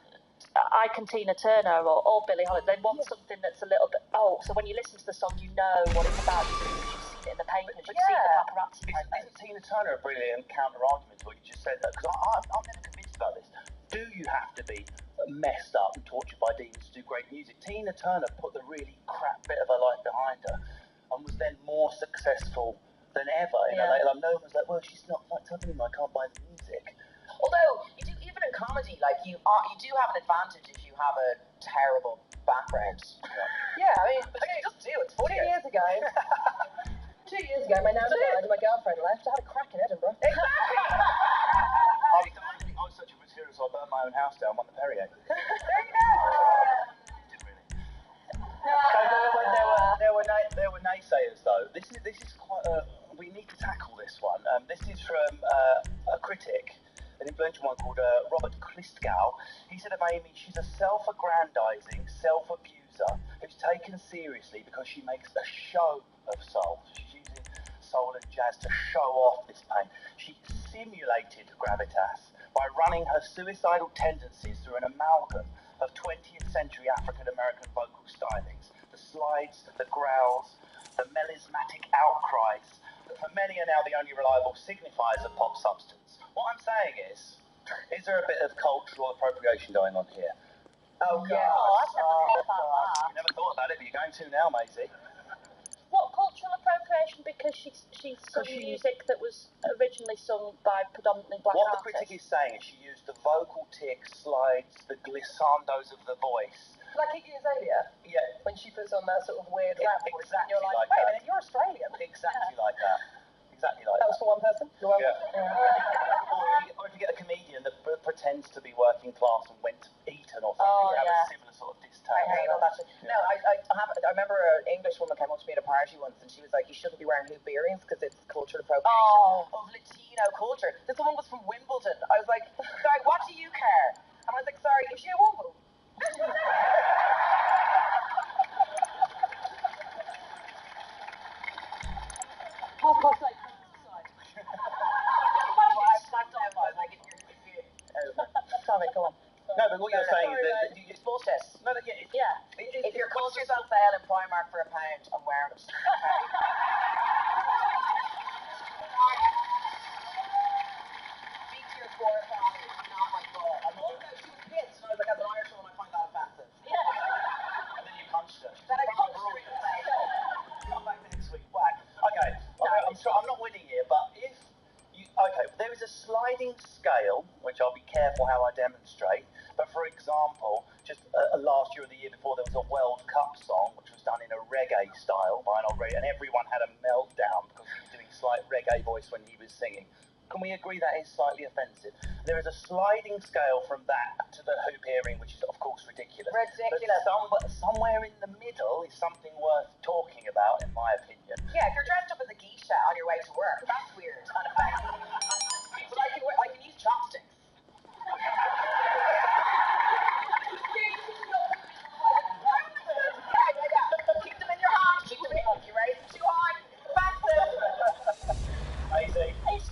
Icon Tina Turner or Billie Holiday. They want something that's a little bit. Oh, so when you listen to the song, you know what it's about. You've seen it in the papers. You've seen the paparazzi. Isn't Tina Turner a brilliant counter-argument to what you just said? Because I'm never convinced about this. Do you have to be messed up and tortured by demons to do great music? Tina Turner put the really crap bit of her life behind her and was then more successful than ever. You know, like no one was like, well, she's not fucked up anymore. I can't buy the music. Although you do, even in comedy, like you do have an advantage if you have a terrible background. Yeah, I mean, but you just do. It's 2 years ago. 2 years ago, my nan died and my girlfriend left. I had a crack in Edinburgh. Exactly. I was such a material, so I burned my own house down, won the Perrier. There you go. Didn't really. There were naysayers though. This is quite a. We need to tackle this one. This is from a critic. An influential one called Robert Christgau. He said of Amy, she's a self-aggrandizing, self-abuser who's taken seriously because she makes a show of soul. She's using soul and jazz to show off this pain. She simulated gravitas by running her suicidal tendencies through an amalgam of 20th century African-American vocal stylings. The slides, the growls, the melismatic outcries that for many are now the only reliable signifiers of pop substance. What I'm saying is there a bit of cultural appropriation going on here? Oh, God. I've never thought about that. You never thought about it, but you're going to now, Maisie. What cultural appropriation? Because she sung music that was originally sung by predominantly black artists. What the critic is saying is she used the vocal tick slides, the glissandos of the voice. Like Iggy Azalea? Yeah. When she puts on that sort of weird rap voice. Exactly You're like, like wait a that. minute, you're Australian. Exactly like that. Exactly like that. That was for one person? You're welcome. Yeah. Or if you get a comedian that pretends to be working class and went to Eton or something, you have a similar sort of distaste. I hate all that shit. No, I remember an English woman came up to me at a party once and she was like, you shouldn't be wearing hoop earrings because it's cultural appropriation of Latino culture. This woman was from Wimbledon. I was like, sorry, what do you care? And I was like, sorry, is she a woman? Go on. No, but what you're saying is that it's bullshit. No, If your culture's on sale in Primark for £1, I'm wearing it. Speak to your forefathers, not my fault. I'm also she was pissed, and I was like, as an Irish woman, I find that offensive. Yeah. And then you punched her. Then I punched her in the face. Come back next week. Whack. Okay. I'm not winning here, but if you there is a sliding scale, which I'll be careful how I demonstrate. But for example, just last year or the year before, there was a World Cup song which was done in a reggae style by an old reggae, and everyone had a meltdown because he was doing slight reggae voice when he was singing. Can we agree that is slightly offensive? There is a sliding scale from that to the hoop earring, which is of course ridiculous. But somewhere in the middle is something worth talking about, in my opinion. Yeah, if you're dressed up as a geisha on your way to work, that's weird and offensive. But I can use chopsticks. Keep them in your hand. Keep them in. You raise them too high. It's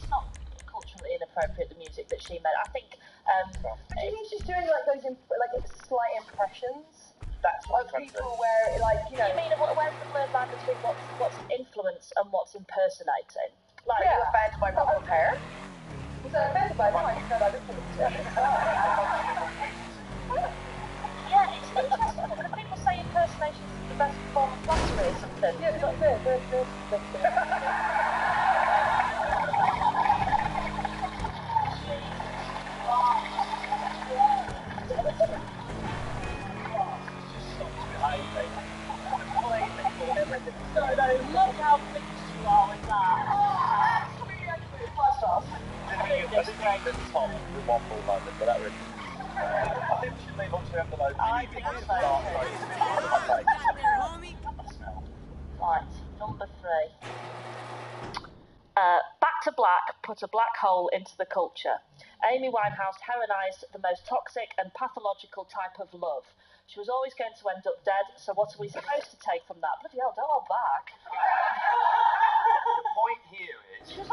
not culturally inappropriate, the music that she made. I think. But do you think she's doing like those slight impressions? That's what of people where, like, you know. You mean where's the blurred line between what's influence and what's impersonating? Like, you offended by Russell's hair? Was that offended by that? You said I didn't think it was yeah, it's interesting. When people say impersonation is the best form of flattery or something. Yeah, that's it. Look how pleased you are with that. I think the top with one ball moment, but that really. I think we should move on to envelope. Right, number 3. Back to Black put a black hole into the culture. Amy Winehouse heroinized the most toxic and pathological type of love. She was always going to end up dead, so what are we supposed to take from that? Bloody hell, don't hold back. The point here is... She was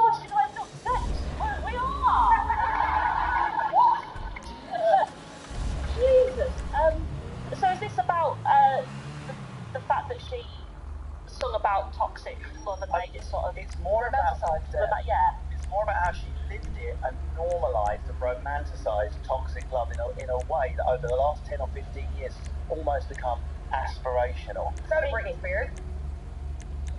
It's more about yeah. It's more about how she lived it and normalised and romanticised toxic love in a way that over the last 10 or 15 years has almost become aspirational. So Britney Spears.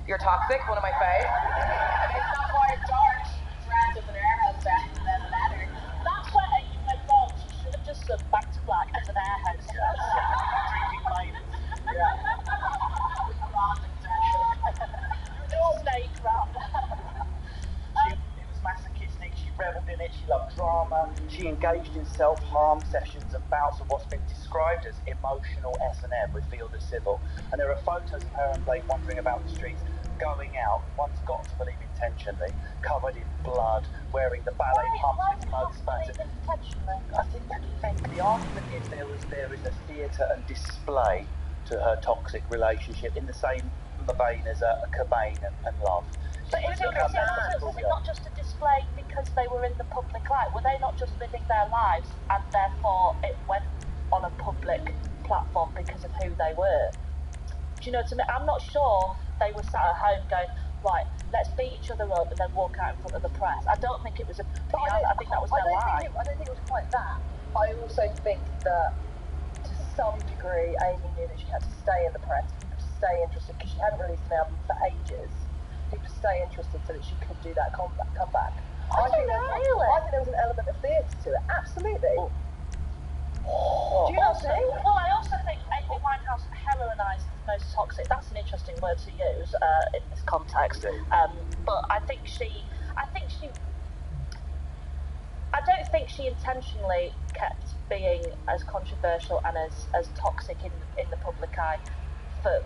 You're toxic, one of my faves. And it's not quite dark. Dressed up in air hostess and then leather. That's when you went wrong. She should have just sung Back to Black as an air hostess. Drinking ladies. Yeah. Snake round. It was masochistic, she revelled in it, she loved drama, she engaged in self-harm sessions and bouts of what's been described as emotional S&M with Fielder Civil. And there are photos of her and Blake wandering about the streets, going out, one's got to believe intentionally, covered in blood, wearing the ballet pumps with mud spattered. I think the argument is there is a theatre and display to her toxic relationship in the same vein as a Cobain and love. But was it not just a display because they were in the public light? Were they not just living their lives and therefore it went on a public platform because of who they were? Do you know what I mean? I'm not sure they were sat at home going, right, let's beat each other up and then walk out in front of the press. I don't think it was I think that was their life. I don't think it was quite that. I also think that to some degree Amy knew that she had to stay in the press, to stay interested, because she hadn't released an album for ages. People to stay interested so that she could do that comeback. I think there was an element of theatre to it. Absolutely. Do you not think? Well, I also think Amy Winehouse heroinised the most toxic. That's an interesting word to use in this context. But I don't think she intentionally kept being as controversial and as toxic in the public eye for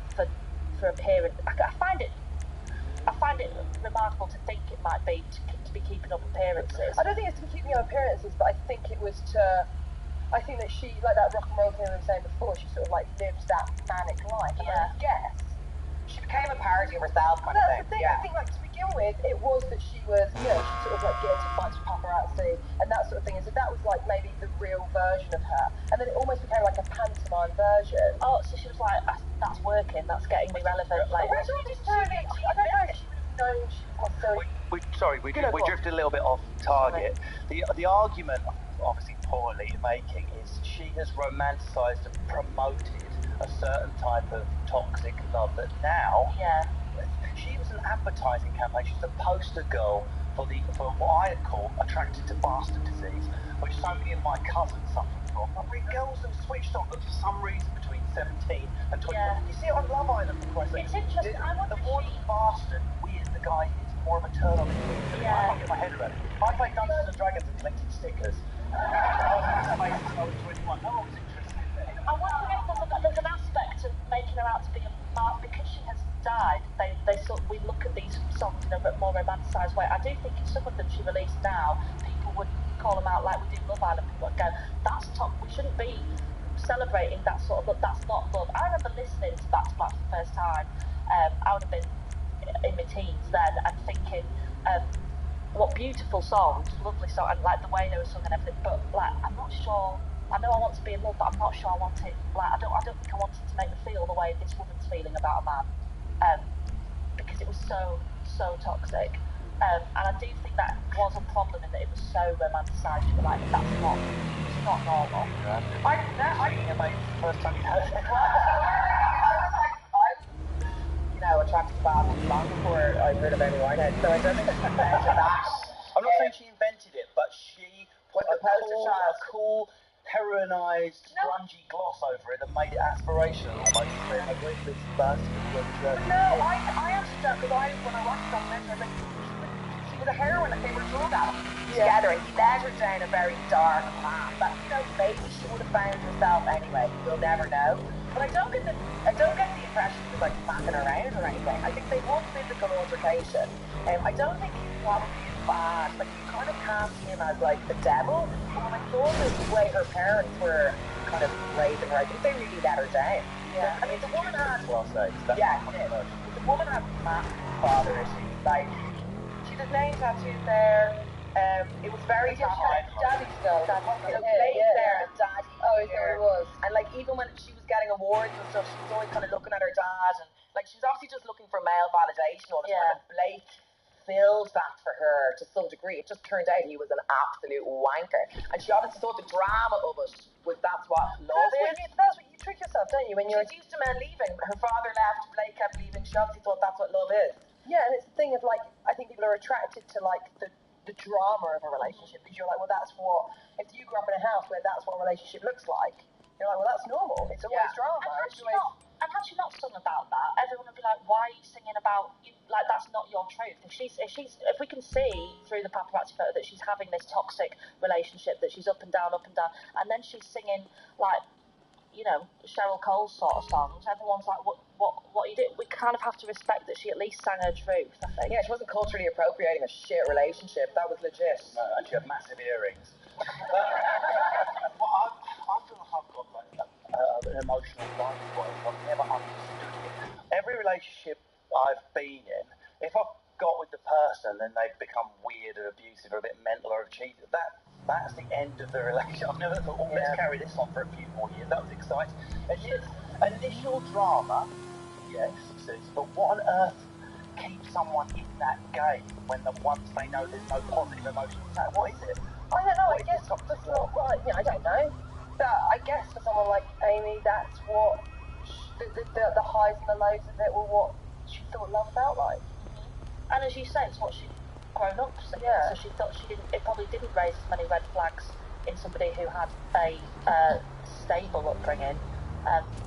a period. I find it remarkable to think it might be to be keeping up appearances. I don't think it's to be keeping up appearances, but I think it was I think that she, like that rock and roll thing we were saying before, she sort of like lived that manic life. And I guess she became a parody of herself kind of thing. That's the thing. I think, like, to begin with, it was that she was, she sort of like guilty fights with paparazzi and that sort of thing. And so that was like maybe the real version of her. And then it almost became like a pantomime version. Oh, so she was like, that's working, that's getting me relevant. Like, I don't know if she would have known she was necessarily. We drifted a little bit off target. The argument, obviously poorly making, is she has romanticised and promoted a certain type of toxic love that now she was an advertising campaign. She's the poster girl for what I call attracted to bastard disease, which so many of my cousins suffer from. But girls have switched on, but for some reason between 17 and 20. You see it on Love Island, for Christ's sake. It's interesting. The more bastard weird the guy is, the more of a turn on it is. I can't get my head around it. I played Dungeons and Dragons and collected stickers. I was in space until I was 21. No one was interested in me. I wonder if there's an aspect of making her out to be a mark because she has died. We look at these songs in a more romanticised way. I do think in some of them she released now, people would call them out like we do Love Island. People would go, that's top. We shouldn't be celebrating that sort of love. That's not love. I remember listening to Back to Black for the first time. I would have been in my teens then and thinking, what beautiful songs, lovely song, and like the way they were sung and everything. But like, I'm not sure. I know I want to be in love, but I'm not sure I want it. Like, I don't think I want it to make me feel the way this woman's feeling about a man, because it was so toxic. And I do think that was a problem in that it was so romanticised. You were like, it's not normal. I think it made the first time you heard it. Attracted to bad long before I heard of Amy Winehouse, so I don't think she invented that. I'm not saying she invented it, but she put a cool, heroinized, grungy gloss over it and made it aspirational. Almost. I agree with this bastard. No, I actually don't, because when I watched it on Metro, I was like, she was a heroine and they were drug addicts together, and he led her down a very dark path. But maybe she would have found herself anyway. We'll never know. But I don't get the impression he was like fucking around or anything. I think they want physical altercation. I don't think he's probably bad. Like, you kind of cast him as like the devil. But when I saw the way her parents were kind of raising her, I think they really let her down. Yeah. I mean, the woman had. The woman had massive father issues. Like, she had his name tattooed there. It was very daddy stuff. There and daddy. Oh, there it was. And like, even when she was getting awards and stuff, she was always kind of looking at her dad, and like, she was obviously just looking for male validation all the time. And Blake fulfilled that for her to some degree. It just turned out he was an absolute wanker. And she obviously thought the drama of it was that's what love is. That's what you trick yourself, don't you? When you're used to men leaving, her father left, Blake kept leaving, she obviously thought that's what love is. Yeah, and it's the thing of like, I think people are attracted to like the drama of a relationship because you're like, well, that's what, if you grew up in a house where that's what a relationship looks like, you're like, well, that's normal. It's always drama. And had she not sung about that, everyone would be like, why are you singing about, like, that's not your truth. If we can see through the paparazzi photo that she's having this toxic relationship, that she's up and down, and then she's singing, like, you know, Cheryl Cole sort of songs, everyone's like, what you did? We kind of have to respect that she at least sang her truth, I think. Yeah, she wasn't culturally appropriating a shit relationship. That was legit. No, and she had massive earrings. Well, I feel like I've got like an emotional blind spot. I've never understood it. Every relationship I've been in, if I've got with the person and they've become weird or abusive or a bit mental or cheated, that's the end of the relationship. I've never thought, let's carry this on for a few more years. That was exciting. Initial drama, yes, but what on earth keeps someone in that game when once they know there's no positive emotion? What is it? I don't know. I guess that's not right. I don't know. But I guess for someone like Amy, that's what the highs and the lows of it were what she thought love felt like. Mm-hmm. And as you say, it's what she'd grown up singing. Yeah. So she thought it probably didn't raise as many red flags in somebody who had a stable upbringing,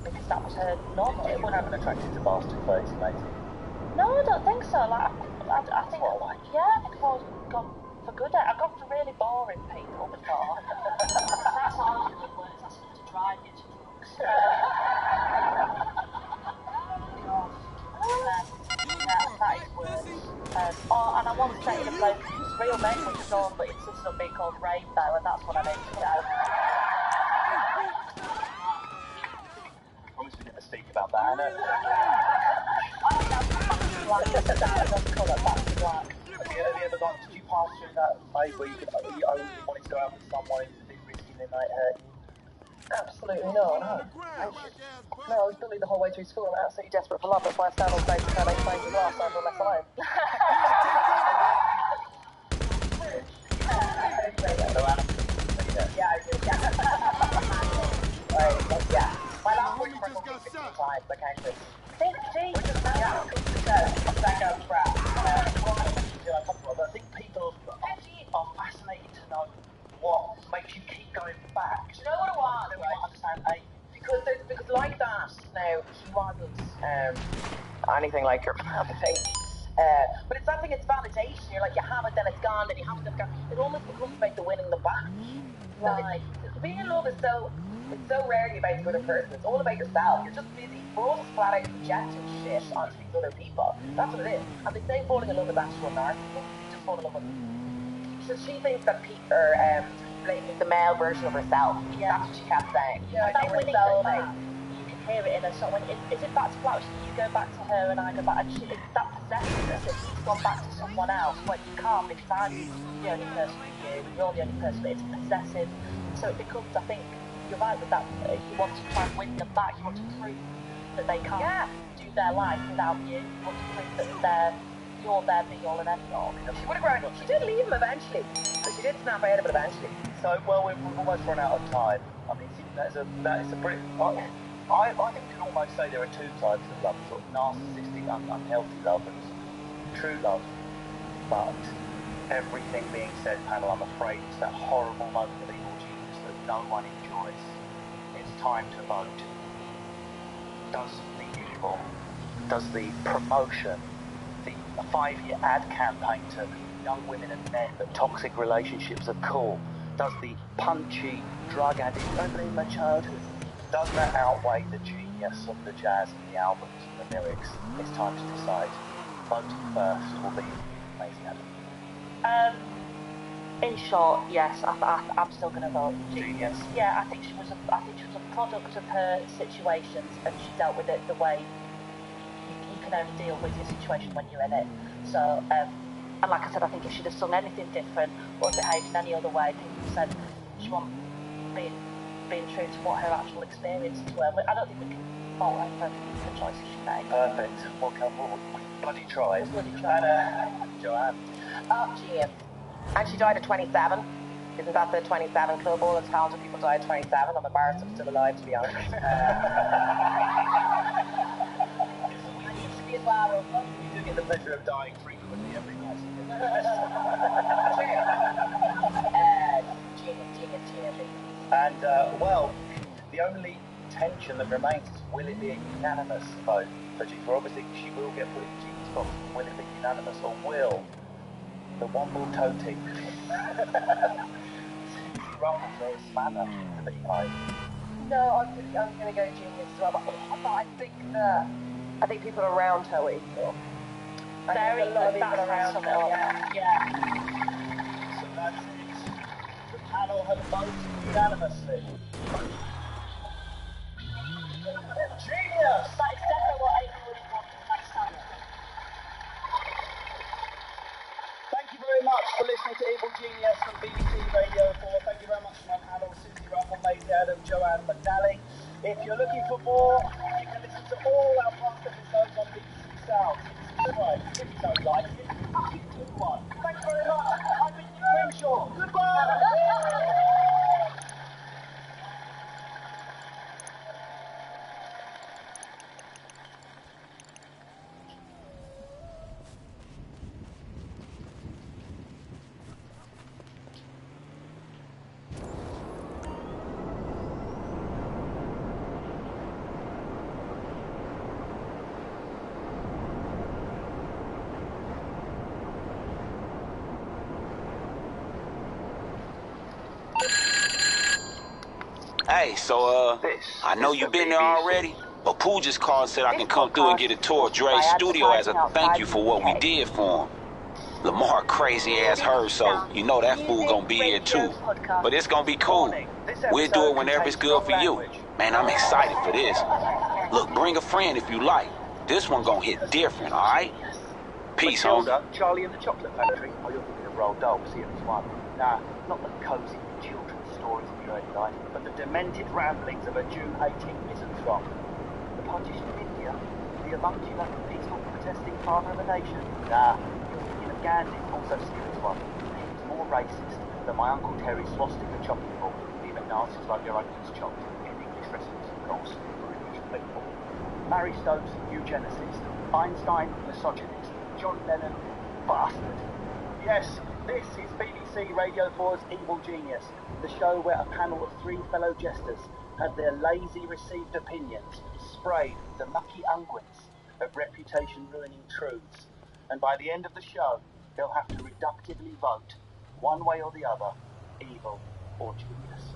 because that was her normal. It wouldn't have an attracted to bastard face, mate. No, I don't think so. Like, I think, yeah, because God, for good, I've gone for really boring people before. That's argument words. That's enough to drive you to drugs. That is worse. And I once dated a bloke whose real name was Sean, but insisted on being called Rainbow, and that's what I need to go. I promise we didn't speak about that. Black, that doesn't colour, that's black. Have you ever gone, did you pass through that phase where you only wanted to go out with someone who's a bit risky and they might hurt you? Absolutely not, no. No, I was bullied the whole way through school. I'm absolutely desperate for love. That's why I stand on stage and turn 8 frames of glass so I feel less alone. Yeah, I do, yeah. Yeah. My last boyfriend was 15 times, I counted. 50? That goes crap. I think people are fascinated to know what makes you keep going back. Do you know what it was? They don't understand Amy. Because like that, now, he wasn't anything like your family. But it's something, it's validation. You're like, you have it, then it's gone, then you have it, then it's gone. It almost becomes about the winning the back. Right. So being in love is it's so rarely about the other person. It's all about yourself. You're just busy. We're all just flat out projecting shit onto these other people. That's what it is. And they say falling in love is actual narcissism. You just fall in love with them. So she thinks that Peter, Blake is the male version of herself. Yeah. That's what she kept saying. Yeah, that winning the back. You can hear it in her song. Is it back to Black? You go back to her and I go back. And it's that possessiveness. If he's gone back to someone else, well, you can't because I'm the only person with you. You're the only person. It's possessive. So it becomes, I think, you're right with that. You want to try and win them back. You want to prove that they can't do their life without you. You want to prove that you're their be all and end all. She would have grown up. She did leave him eventually. But she did snap out of it eventually. So, well, we've almost run out of time. I mean, that is a pretty... I think we can almost say there are two types of love, sort of narcissistic, unhealthy love and true love. But everything being said, panel, I'm afraid it's that horrible moment of evil genius that no one enjoys. It's time to vote. Does the evil, does the promotion, the 5-year ad campaign to young women and men that toxic relationships are cool, does the punchy drug addict opening my childhood, does that outweigh the genius of the jazz and the albums and the lyrics? It's time to decide. Voting first will be Maisie Adam. In short, yes, I'm still going to vote. Genius. Yeah, I think she was a product of her situations, and she dealt with it the way you can only deal with your situation when you're in it. So, and like I said, I think if she'd have sung anything different or behaved in any other way, people said she wasn't being true to what her actual experiences were. I don't think we can fault her for the choices she made. Perfect. Well, we bloody tried. Bloody tried. And, Joanne. Oh, genius. And she died at 27. Isn't that the 27 club? All the talented people die at 27. I'm embarrassed I'm still alive, to be honest. I used to be as well. You do get the pleasure of dying frequently every night. Genius. And, well, the only tension that remains is, will it be a unanimous vote for Jinx? Well, obviously, she will get put in Jinx box. Will it be unanimous, or will the one-ball toe team ruffle for a spanner to be high? No, I'm going to go genius as well. But I think people around her were equal. Very a lot of people around her. Yeah. So that's it. The panel have voted unanimously. Genius! That is definitely what I really want next time. Thank you very much for listening to Evil Genius from BBC Radio 4. Thank you very much to my panel, Susie Ruffle, Maisie Adam, Joanne McNally. If you're looking for more, you can listen to all our past episodes on BBC Sound. Subscribe. If you don't like it, fucking do one. Thank you very much. I've been Grimshaw. Goodbye! Hey, so, I know you've been there already, but Pooh just called and said I can come through and get a tour of Dre's studio as a thank you for what we did for him. Lamar crazy ass her, so you know that fool gonna be here too. But it's gonna be cool. We'll do it whenever it's good for you. Man, I'm excited for this. Look, bring a friend if you like. This one gonna hit different, alright? Peace, homie. Charlie and the Chocolate Factory. Oh, you're thinking of Roald Dahl, CF1. Nah, not the cozy children's stories of your own life, but the demented ramblings of a June 18 misanthrope. The partition of India, the avuncular, peaceful, protesting father of a nation. Nah, you're thinking of Gandhi, also CF1. He was more racist than my Uncle Terry's swastika chopping board, even Nazis like your onions chopped in English recipes, of course, for English people. Mary Stopes, eugenicist. Einstein, misogynist. John Lennon, bastard. Yes, this is BBC Radio 4's Evil Genius, the show where a panel of three fellow jesters had their lazy received opinions sprayed with the mucky unguents of reputation-ruining truths. And by the end of the show, they'll have to reductively vote, one way or the other, evil or genius.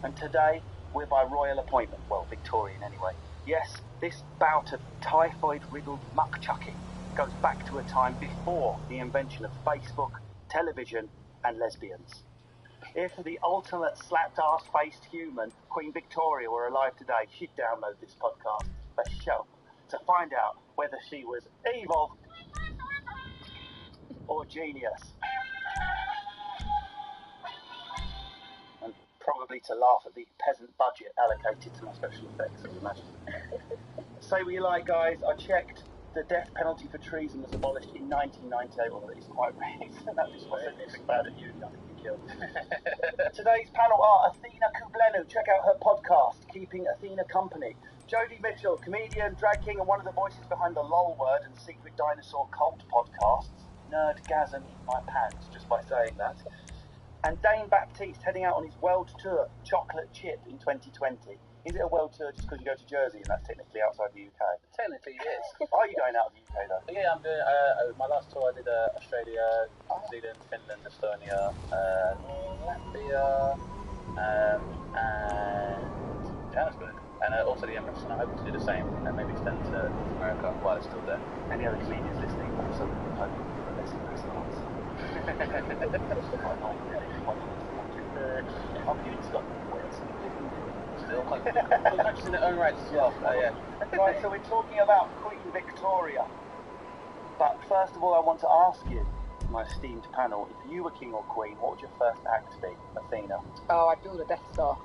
And today, we're by royal appointment, well, Victorian anyway. Yes, this bout of typhoid-riddled muck-chucking goes back to a time before the invention of Facebook, television, and lesbians. If the ultimate slapped-ass-faced human, Queen Victoria, were alive today, she'd download this podcast for show to find out whether she was evil or genius. And probably to laugh at the peasant budget allocated to my special effects, I would imagine. Say what you like, guys, I checked. The death penalty for treason was abolished in 1998, although it's quite recent. That just wasn't anything bad at uni, I think you killed. Today's panel are Athena Kublenu, check out her podcast, Keeping Athena Company. Jodie Mitchell, comedian, drag king, and one of the voices behind the LOL Word and Secret Dinosaur Cult podcasts. Nerdgasm in my pants, just by saying that. And Dane Baptiste heading out on his world tour, Chocolate Chip, in 2020. Is it a world tour just because you go to Jersey and that's technically outside the UK? Technically, it is. Are you going out of the UK though? Yeah, I'm doing. My last tour, I did Australia, New Zealand, Finland, Estonia, Latvia, and Johannesburg, and also the Emirates. And I hope to do the same and maybe extend to North America while it's still there. Any other comedians listening also hope for less impressive answer. I'm viewing Scotland. Still, countries in their own rights as well. Yeah. Right, so we're talking about Queen Victoria. But first of all, I want to ask you, my esteemed panel, if you were king or queen, what would your first act be, Athena? Oh, I'd build a Death Star.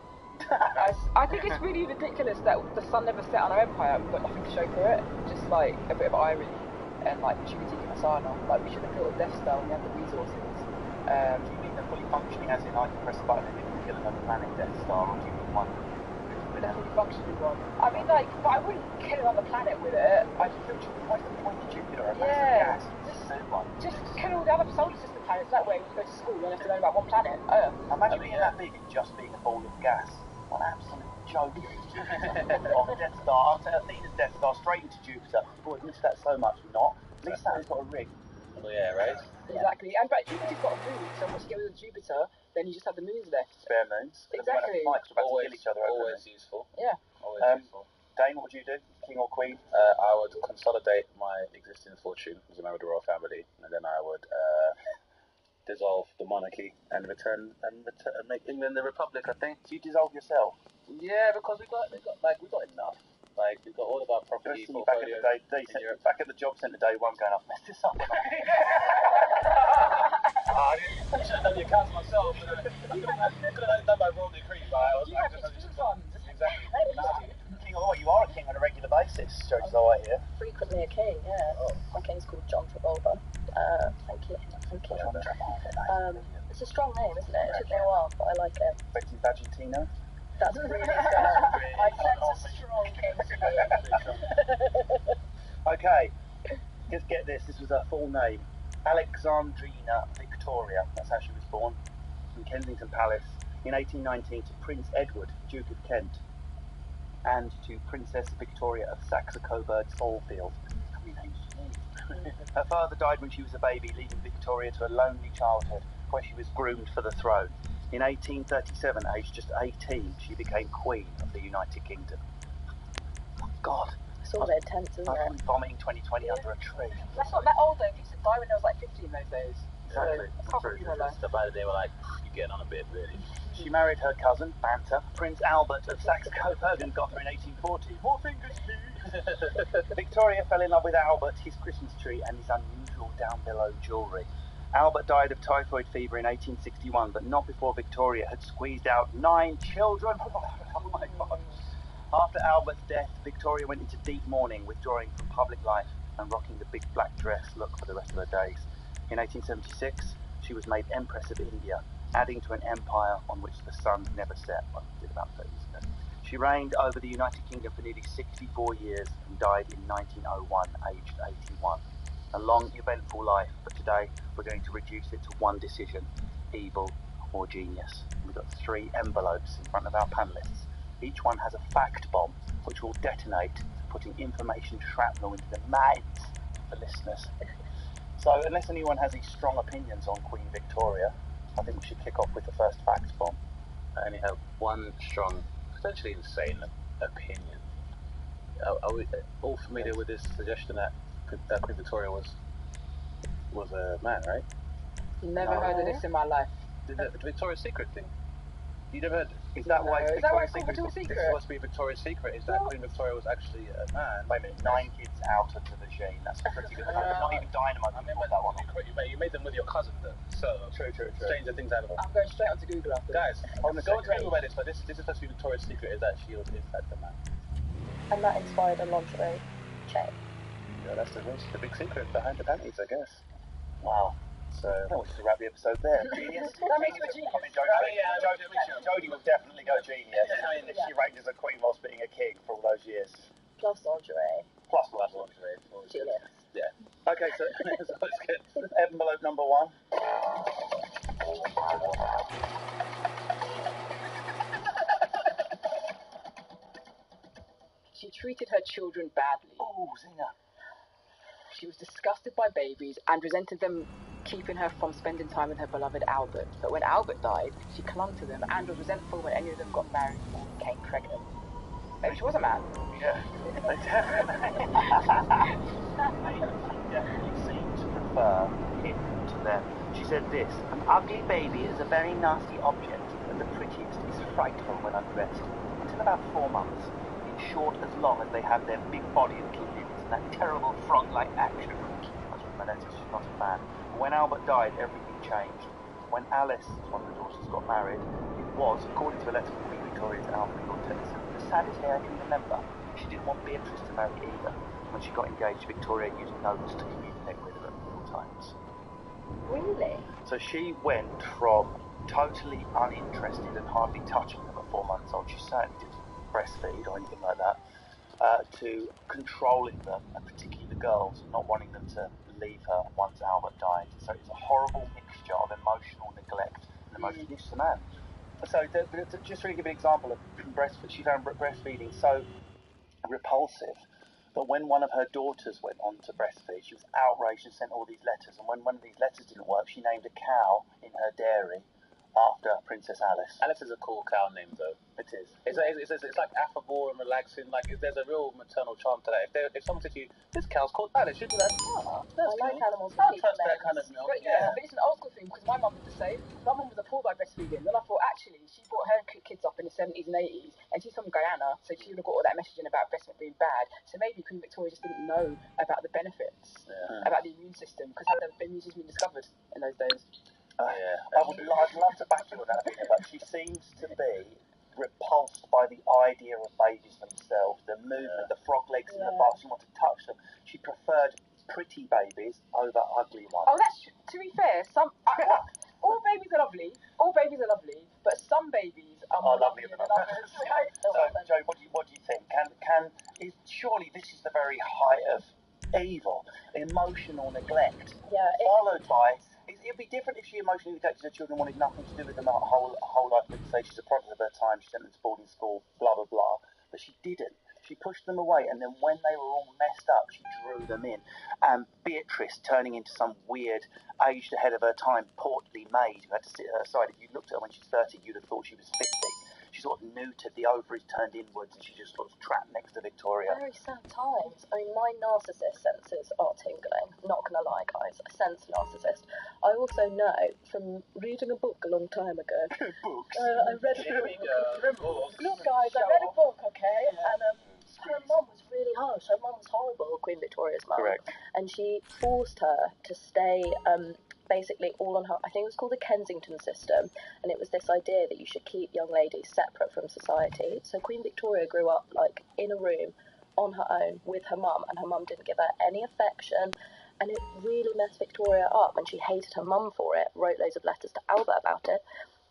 I think it's really ridiculous that the sun never set on our empire and we've got nothing to show for it. Just like a bit of irony. and like Jupiter Masano. Like we should have built a Death Star when we had the resources. Do you mean the fully functioning as in I can press a button and it can kill another planet Death Star, or do you mean one? With a fully functioning one. I mean, like, but I wouldn't kill another planet with it. I just feel what's the point of Jupiter? A massive gas. Just kill all the other solar system planets. That way, we go to school and have to learn about one planet. Imagine being that big and just being a ball of gas. What an absolute joke. On the Death Star, I'll say Athena's Death Star straight into Jupiter. Oh, I missed that so much. Not. At least Saturn's got a ring. Oh yeah, right? Exactly. And but Jupiter's got a moon, so once you get rid of Jupiter, then you just have the moons left. Spare moons. Exactly. Always, kill each other always useful. Yeah. Always useful. Dane, what would you do? King or queen? I would consolidate my existing fortune as a member of the royal family, and then I would dissolve the monarchy and return and make England the republic. I think. So you dissolve yourself? Yeah, because we got enough. Like we've got all of our property portfolio. Back at the job centre day one, going, I've messed this up. I should have done the accounts myself. Could have done by royal decree, but I was Exactly. King or you are a king on a regular basis, judges are here. Frequently a king, yeah. My king's called John Travolta. Thank you. It's a strong name, isn't it? It took me a while, but I like it. Betty Vagentino? That's really strong. I sense a strong king to me. Okay, just get this. This was her full name. Alexandrina Victoria. That's how she was born. In Kensington Palace in 1819 to Prince Edward, Duke of Kent, and to Princess Victoria of Saxe-Coburg-Salfield. How many names do you need? Her father died when she was a baby, leaving Victoria to a lonely childhood, where she was groomed for the throne. In 1837, aged just 18, she became Queen of the United Kingdom. Oh, God. It's all a bit intense, isn't it? I was vomiting 2020 under a tree. That's not that old though. If you said die when there was like 50 in those days. Exactly. So by the day we're like, you're getting on a bit, really. She married her cousin, Banter, Prince Albert of Saxe-Coburg, and got her in 1840. More fingers, please. Victoria fell in love with Albert, his Christmas tree, and his unusual down-below jewellery. Albert died of typhoid fever in 1861, but not before Victoria had squeezed out 9 children. Oh my God. After Albert's death, Victoria went into deep mourning, withdrawing from public life and rocking the big black dress look for the rest of her days. In 1876, she was made Empress of India, adding to an empire on which the sun never set. Well, it did about 30 years ago. She reigned over the United Kingdom for nearly 64 years and died in 1901, aged 81. A long, eventful life, but today we're going to reduce it to one decision: evil or genius. We've got 3 envelopes in front of our panellists. Each one has a fact bomb, which will detonate, putting information shrapnel into the minds of the listeners. So, unless anyone has any strong opinions on Queen Victoria, I think we should kick off with the first fact bomb. I only have one strong, potentially insane opinion. Are we all familiar with this suggestion that Queen Victoria was a man, right? Never heard of this in my life. The Victoria's Secret thing. You never heard this? Is that why it's Victoria's Secret? This is supposed to be Victoria's Secret, is that Queen Victoria was actually a man. Wait a minute, 9 kids out of the machine. That's pretty good. Not even Dynamite. I remember that one. You made them with your cousin, though. So, true. Stranger things out of them. I'm going straight onto Google after Guys, I'm going to go into Google about this, but this is supposed to be Victoria's Secret, is that she was in fact a man. And that inspired a lingerie chain. Yeah, that's the big secret behind the panties, I guess. Wow. So, we'll just wrap the episode there. Genius. That means you're a genius. Jodie will definitely go genius. If she reigned as a queen whilst being a king for all those years. Plus lingerie. Plus lingerie. Genius. Yeah. Okay, so let's get envelope number 1. She treated her children badly. Oh, Zena. She was disgusted by babies and resented them keeping her from spending time with her beloved Albert. But when Albert died, she clung to them and was resentful when any of them got married or became pregnant. Maybe she was a man. Yeah. They definitely seemed to prefer him to them. She said this: an ugly baby is a very nasty object, and the prettiest is frightful when undressed. Until about 4 months. In short, as long as they have their big body and little limbs and that terrible frog-like action. I was reading my letters, she's not a fan. When Albert died, everything changed. When Alice, one of the daughters, got married, it was, according to a letter from Queen Victoria's Alfred Lord Tennyson, the saddest day I can remember. She didn't want Beatrice to marry either. When she got engaged, Victoria used notes to communicate with her at meal times. Really? So she went from totally uninterested and hardly touching them at 4 months old, she certainly didn't breastfeed or anything like that, to controlling them, and particularly the girls, and not wanting them to leave her once Albert died. So it's a horrible mixture of emotional neglect and emotional abuse to man. So to just really give an example of breastfeeding, she found breastfeeding so repulsive that when one of her daughters went on to breastfeed, she was outraged and sent all these letters. And when one of these letters didn't work, she named a cow in her dairy after Princess Alice. Alice is a cool cow name, though. It is. It's like affable and relaxing. Like there's a real maternal charm to that. If someone said to you, "This cow's called Alice," you'd be like, "Oh, that's I like animals. I'll trust that kind of milk." But yeah, but it's an old school thing because my mum did the same. My mum was appalled by breastfeeding. Then I thought, actually, she brought her kids up in the 70s and 80s, and she's from Guyana, so she would have got all that messaging about breastfeeding being bad. So maybe Queen Victoria just didn't know about the benefits, about the immune system, because had the immune system been discovered in those days? I'd love to back you on that opinion, but she seems to be repulsed by the idea of babies themselves, the movement, the frog legs in the butt. She wanted to touch them. She preferred pretty babies over ugly ones. Oh, that's to be fair. All babies are lovely. All babies are lovely, but some babies are more lovely than others. So, Joe, what do you think? Surely this is the very height of evil, emotional neglect, followed by. It'd be different if she emotionally neglected her children, wanted nothing to do with them her whole life. We'd say she's a product of her time, she sent them to boarding school, blah, blah, blah. But she didn't. She pushed them away, and then when they were all messed up, she drew them in. And Beatrice, turning into some weird, aged ahead of her time, portly maid who had to sit at her side. If you looked at her when she was 30, you'd have thought she was 50. She sort of neutered, the ovaries turned inwards, and she just sort of trapped next to Victoria. Very sad times. I mean, my narcissist senses are tingling. Not gonna lie, guys. I sense narcissist. I also know from reading a book a long time ago. Books. I read a book. Look, guys, I read a book, okay? And her mum was really harsh. Her mum was horrible, Queen Victoria's mum. Correct. And she forced her to stay basically all on her, I think it was called the Kensington system, and it was this idea that you should keep young ladies separate from society. So Queen Victoria grew up like in a room on her own with her mum, and her mum didn't give her any affection, and it really messed Victoria up, and she hated her mum for it, wrote loads of letters to Albert about it.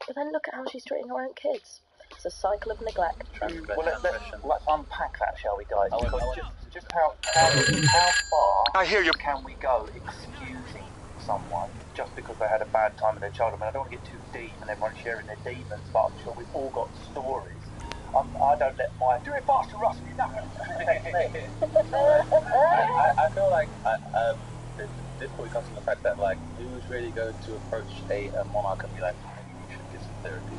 But then look at how she's treating her own kids. It's a cycle of neglect. Well, let's unpack that, shall we, guys? Because just how far can we go excusing someone just because they had a bad time with their child? I mean, I don't want to get too deep and everyone sharing their demons, but I'm sure we've all got stories. I don't let my do it faster, Russ. You know, I feel like this point comes from the fact that like who's really going to approach a monarch and be like, maybe you should get some therapy,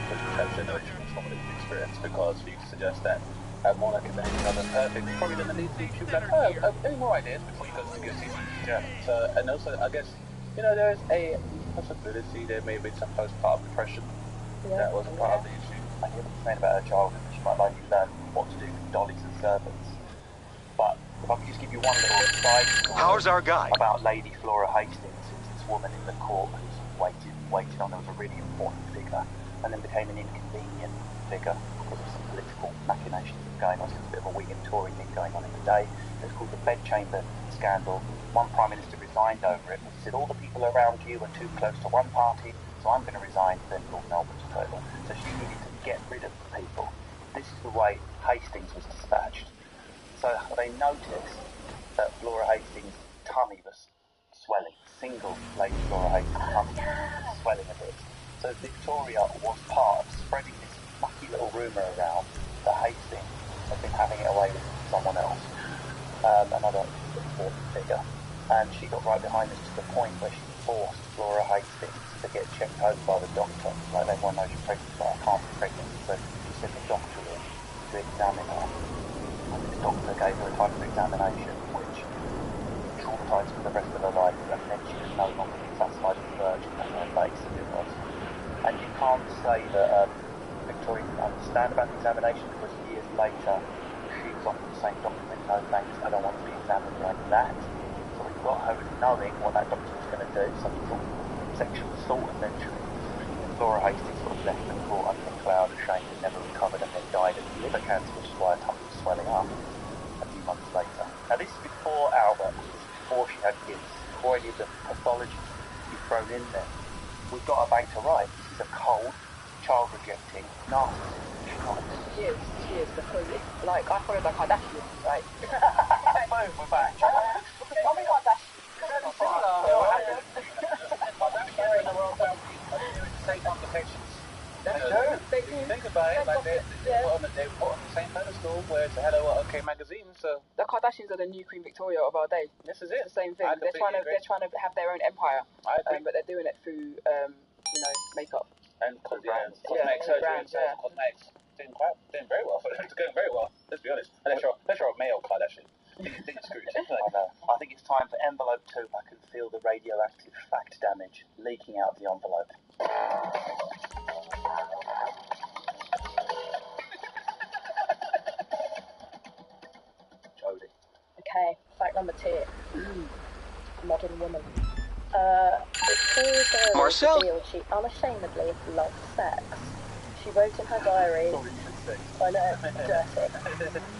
which has a no transformative experience, because for you to suggest that a monarch and then another perfect, probably doesn't need to. She'll be like, any more ideas before you go to get CCTV. Yeah. So, and also, I guess, there is a possibility there may be some postpartum depression that wasn't part of the issue. I hear what you're saying about her childhood, she might like you learn what to do with dollies and servants. But if I could just give you one little side story. How's our guy? About Lady Flora Hastings, who's this woman in the court who's waited on her as a really important figure, and then became an inconvenient figure because of some political machinations going on. So there's a bit of a Whig and Tory thing going on in the day. It's called the bedchamber scandal. One Prime Minister resigned over it. He said, all the people around you are too close to one party, so I'm going to resign. Then Lord Melbourne took over. So she needed to get rid of the people. This is the way Hastings was dispatched. So they noticed that Flora Hastings' tummy was swelling. Single Lady Flora Hastings' tummy was swelling a bit. So Victoria was part of spreading this mucky little rumour around that Hastings had been having it away with someone else, another important figure. And she got right behind this to the point where she forced Flora Hastings to get checked over by the doctor. Like, everyone knows you're pregnant, but I can't be pregnant. So she sent the doctor in to examine her. And this doctor gave her a type of examination which traumatised her for the rest of her life, and then she could no longer be satisfied with the virgin at her base, as it was. And you can't say that Victoria didn't understand about the examination, because years later she was offered the same document. No thanks, I don't want to be examined like that. So we got her knowing what that doctor was going to do, some sort of sexual assault essentially. Flora Hastings sort of left the court under a cloud of shame and never recovered, and then died of liver cancer, which is why her tummy was swelling up a few months later. Now this is before Albert, this is before she had kids, before any of the pathology be thrown in there. We've got her back to right. This is a cold, child-rejecting narcissist. She is, because, like, I followed like Kardashian, right? Boom, we're back. Mommy Kardashian. Same complications. They do. Think about it, like they put on the same pedestal where it's Hello OK magazine. So the Kardashians are the new Queen Victoria of our day. This is it's the same thing. They're trying to have their own empire, but they're doing it through makeup and cosmetics surgery and cosmetics. Doing very well. It's going very well. Let's be honest. Unless you're a male Kardashian. I think it's time for envelope 2. I can feel the radioactive fact damage leaking out of the envelope. Jodie. Okay, fact number 2. Modern woman. Marcel? She unashamedly loves sex. She wrote in her diary. I know, dirty.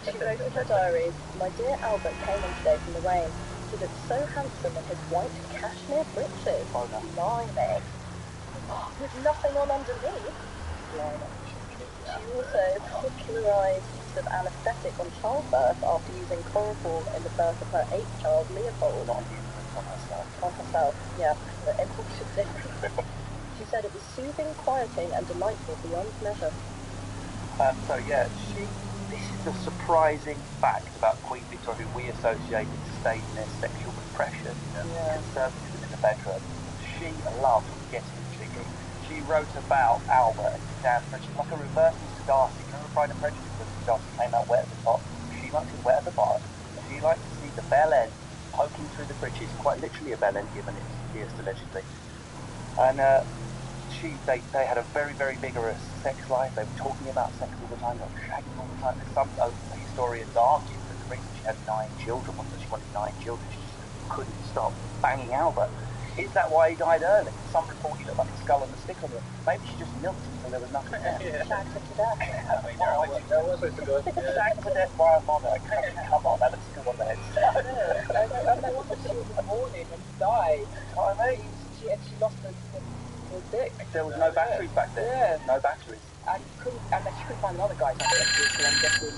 She wrote in her diary, "My dear Albert came in today from the rain. He looked so handsome in his white cashmere breeches. Blimey. Oh, with nothing on underneath. Blimey." She also popularised use of anaesthetic on childbirth after using chloroform in the birth of her 8th child, Leopold. On herself, yeah. The impulse is different. She said it was soothing, quieting, and delightful beyond measure. This is the surprising fact about Queen Victoria, who we associate with staidness, sexual repression, conservatism in the bedroom. She loved getting jiggy. She wrote about Albert and Dan Pritchard, like a reverse Mr. Darcy. Remember Pride and Prejudice, when Mr. Darcy came out wet at the top? She liked it wet at the bottom. She liked to see the bell end poking through the breeches, quite literally a bell end, given it's pierced allegedly. And they had a very, very vigorous sex life. They were talking about sex all the time, they were shagging all the time. Some historians argue that the reason she had 9 children was that she wanted 9 children. She just couldn't stop banging Albert. Is that why he died early? Some report he looked like a skull and a stick on him. Maybe she just milked him until there was nothing there. Shagged her to death. Shagged to death by a monarch. Come on, that looks good on the head. And no wonder she was in mourning and died. I mean, she lost her dick. There was no batteries back then. Yeah. No batteries. And she couldn't find another guy to have sex with, so I'm guessing,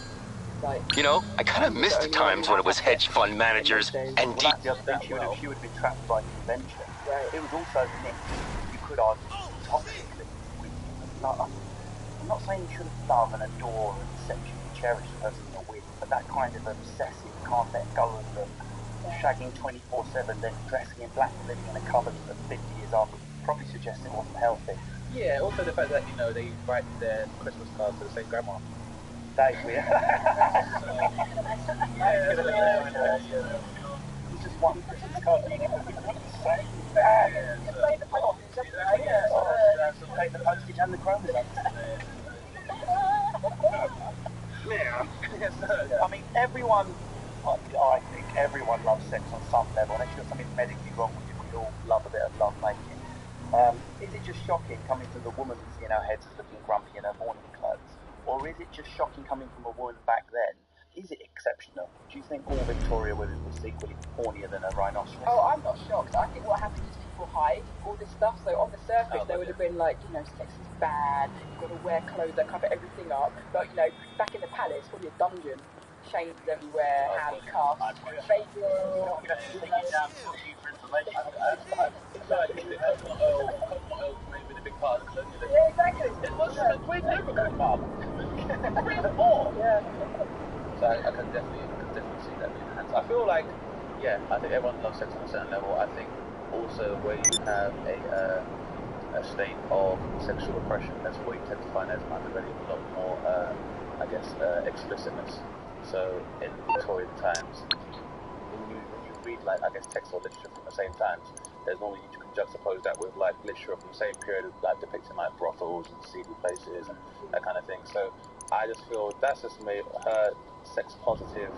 like... You know, I kind of missed the times when it was hedge fund managers and the other thing, she would have been trapped by convention. Right. It was also mixed, you could argue, toxically. I'm not saying you shouldn't love and adore and sexually cherish the person you're with, but that kind of obsessive, can't let go of them, shagging 24/7, then dressing in black and living in a cupboard for 50 years after, probably suggests it wasn't healthy. Yeah, also the fact that, they write their Christmas cards to the same grandma. That is weird. It's just one Christmas card. You can put the same. Take the postage and the chromosomes. I mean, I think everyone loves sex on some level. Unless you've got something medically wrong with you, we all love a bit of love making. Is it just shocking coming from the woman who's in our heads looking grumpy in her mourning clothes? Or is it just shocking coming from a woman back then? Is it exceptional? Do you think all Victoria women were equally hornier than a rhinoceros? Oh, I'm not shocked. I think what happens is people hide all this stuff. So on the surface, there would have been like, sex is bad, you've got to wear clothes that cover everything up. But, back in the palace, probably a dungeon, chains everywhere, handcuffs, Yeah, exactly. We're never going to Bob. Yeah. So I can definitely see that being enhanced. I feel like, I think everyone loves sex on a certain level. I think also where you have a state of sexual repression, that's where you tend to find there's already a lot more, explicitness. So in Victorian times, when you read text or literature from the same times, there's normally you can juxtapose that with literature from the same period, depicting brothels and seedy places and that kind of thing. So I just feel that's just made her sex positive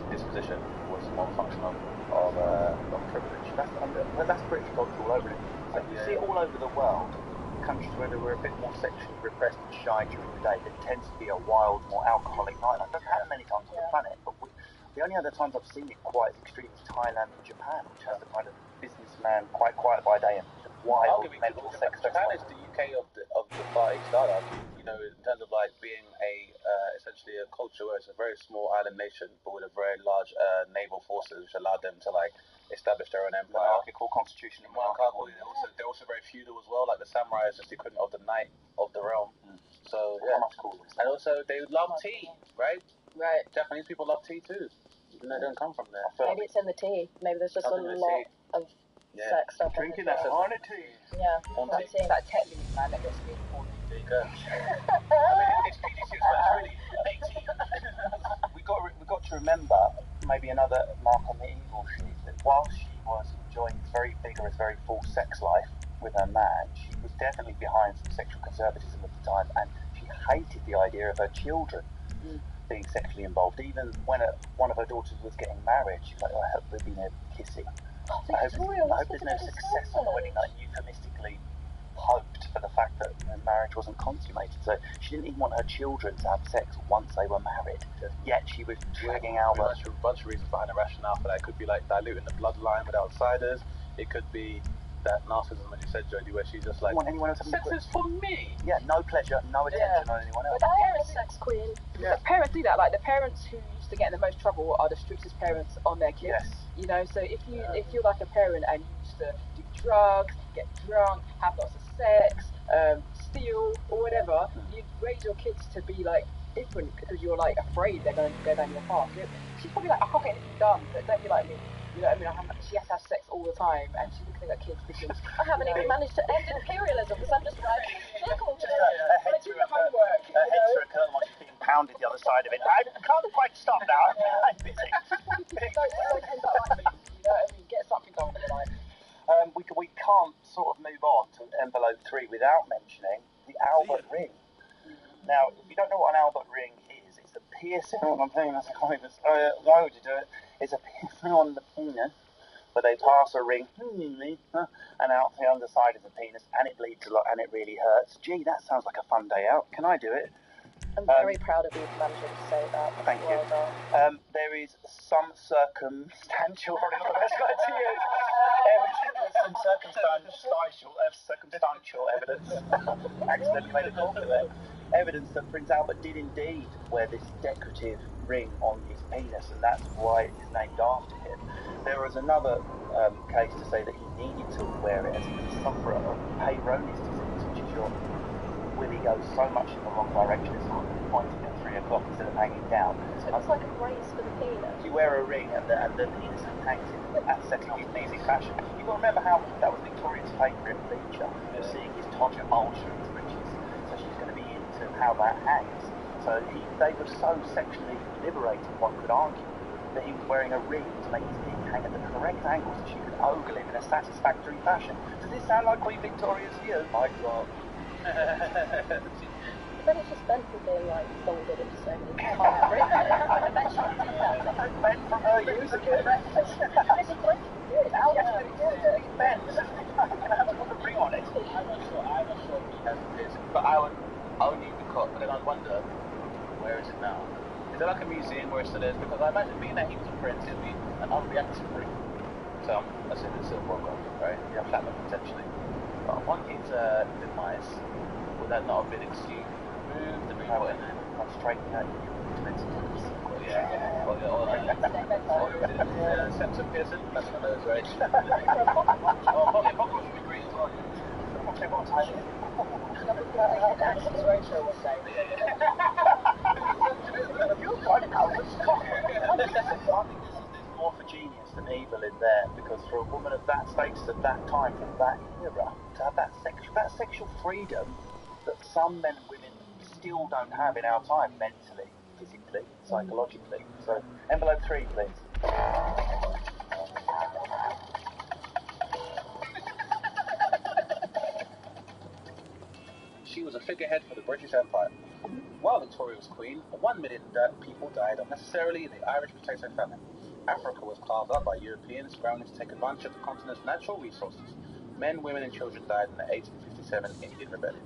disposition was more a function of privilege. That's British culture all over it. So you see it all over the world. Countries where we're a bit more sexually repressed and shy during the day, there tends to be a wild, more alcoholic night. That doesn't happen many times on the planet, but The only other times I've seen it quite as extreme is Thailand and Japan, which has the kind of businessman, quite quiet by day and wild mental sex. Japan is the UK of the Far East, I'd argue. You know, in terms of like being essentially a culture where it's a very small island nation, but with a very large naval forces, which allowed them to like establish their own empire. Monarchical constitution. Monarchical. They're also very feudal as well. Like the samurai is just the equivalent of the knight of the realm. So yeah. And also they love tea, right? Right. Japanese people love tea too. Even though they don't come from there. Maybe it's in the tea. Maybe there's just a lot of sex stuff. Drinking that on a tea. Yeah. I'm seeing that technically, man, that gets me for there you go. I mean, it's PG-6, but it's really 18. we got to remember maybe another mark on the evil sheet, that while she was enjoying this very vigorous, very full sex life with her man, she was definitely behind some sexual conservatism at the time, and she hated the idea of her children being sexually involved. Even when one of her daughters was getting married, she was like, I hope there'd be no kissing. I hope there's no success on the wedding night, and euphemistically hoped for the fact that the marriage wasn't consummated. So she didn't even want her children to have sex once they were married. Yet she was dragging Albert. There's a bunch of reasons behind the rationale for that. It could be like diluting the bloodline with outsiders. It could be that narcissism, as you said, Jodie, where she's just like, sex is for me. Yeah, no pleasure, no attention on anyone else. But I am a sex queen. Yeah. Parents do that. Like the parents who used to get in the most trouble are the strictest parents on their kids. Yes. You know, so if you're like a parent and you used to do drugs, get drunk, have lots of sex, steal or whatever, you raise your kids to be like different because you're like afraid they're going to go down your path. She's probably like, I can't get anything done, but don't be like me. You know what I mean? She has to have sex all the time, and she's looking at kids thinking, I haven't even managed to end imperialism because I'm just like, her head through a curtain while she's being pounded the other side of it. I can't quite stop now. I'm busy. Don't end up like me. You know what I mean? Get something going in life. We can't sort of move on to envelope 3 without mentioning the Albert ring. Now, if you don't know what an Albert ring is, it's a piercing on the penis. Why would you do it? It's a piercing on the penis where they pass a ring and out the underside of the penis, and it bleeds a lot and it really hurts. Gee, that sounds like a fun day out. Can I do it? I'm very proud of you for managing to say that. Thank you. There is some circumstantial, probably not the best word to use, some circumstantial evidence, accidentally made a call to it, evidence that Prince Albert did indeed wear this decorative ring on his penis, and that's why it is named after him. There was another case to say that he needed to wear it as he was suffering of Peyronie's disease, which is your willy goes so much in the wrong direction, it's sort of pointing at 3 o'clock instead of hanging down. So it's like a brace for the penis. You wear a ring and the penis hangs in aesthetically pleasing fashion. You've got to remember how that was Victoria's favourite feature, seeing his toddler ultra his riches. So she's going to be into how that hangs. So they were so sexually liberated, one could argue, that he was wearing a ring to make his dick hang at the correct angle so she could ogle him in a satisfactory fashion. Does this sound like Queen Victoria's view? My God. But then it's just bent from being like folded into so many parts. I bet she did that. Bent from her using it. It's out there. It's bent. I'm going to have to put a ring on it. I'm not sure he has this, but I would only because, but then I wonder, where is it now? Is there like a museum where it still is? Because I imagine being that he was a prince, it'd be an unreactive ring. So let's say the silver gold, right? Yeah, platinum potentially. But upon his demise, would that not have been exhumed? Remove the ring, put in there? I'll straighten out your dimensions. Yeah. Sex and Pearson, that's one of those, right? Pocket would be great as well. What time is it? Access ratio was saying. You're quite a I think there's more for genius than evil in there, because for a woman of that status at that time, from that era, to have that sexual freedom that some men and women still don't have in our time, mentally, physically, psychologically. So, envelope 3, please. She was a figurehead for the British Empire. While Victoria was queen, 1 million people died unnecessarily in the Irish potato famine. Africa was carved up by Europeans scrambling to take advantage of the continent's natural resources. Men, women and children died in the 1857 Indian Rebellion.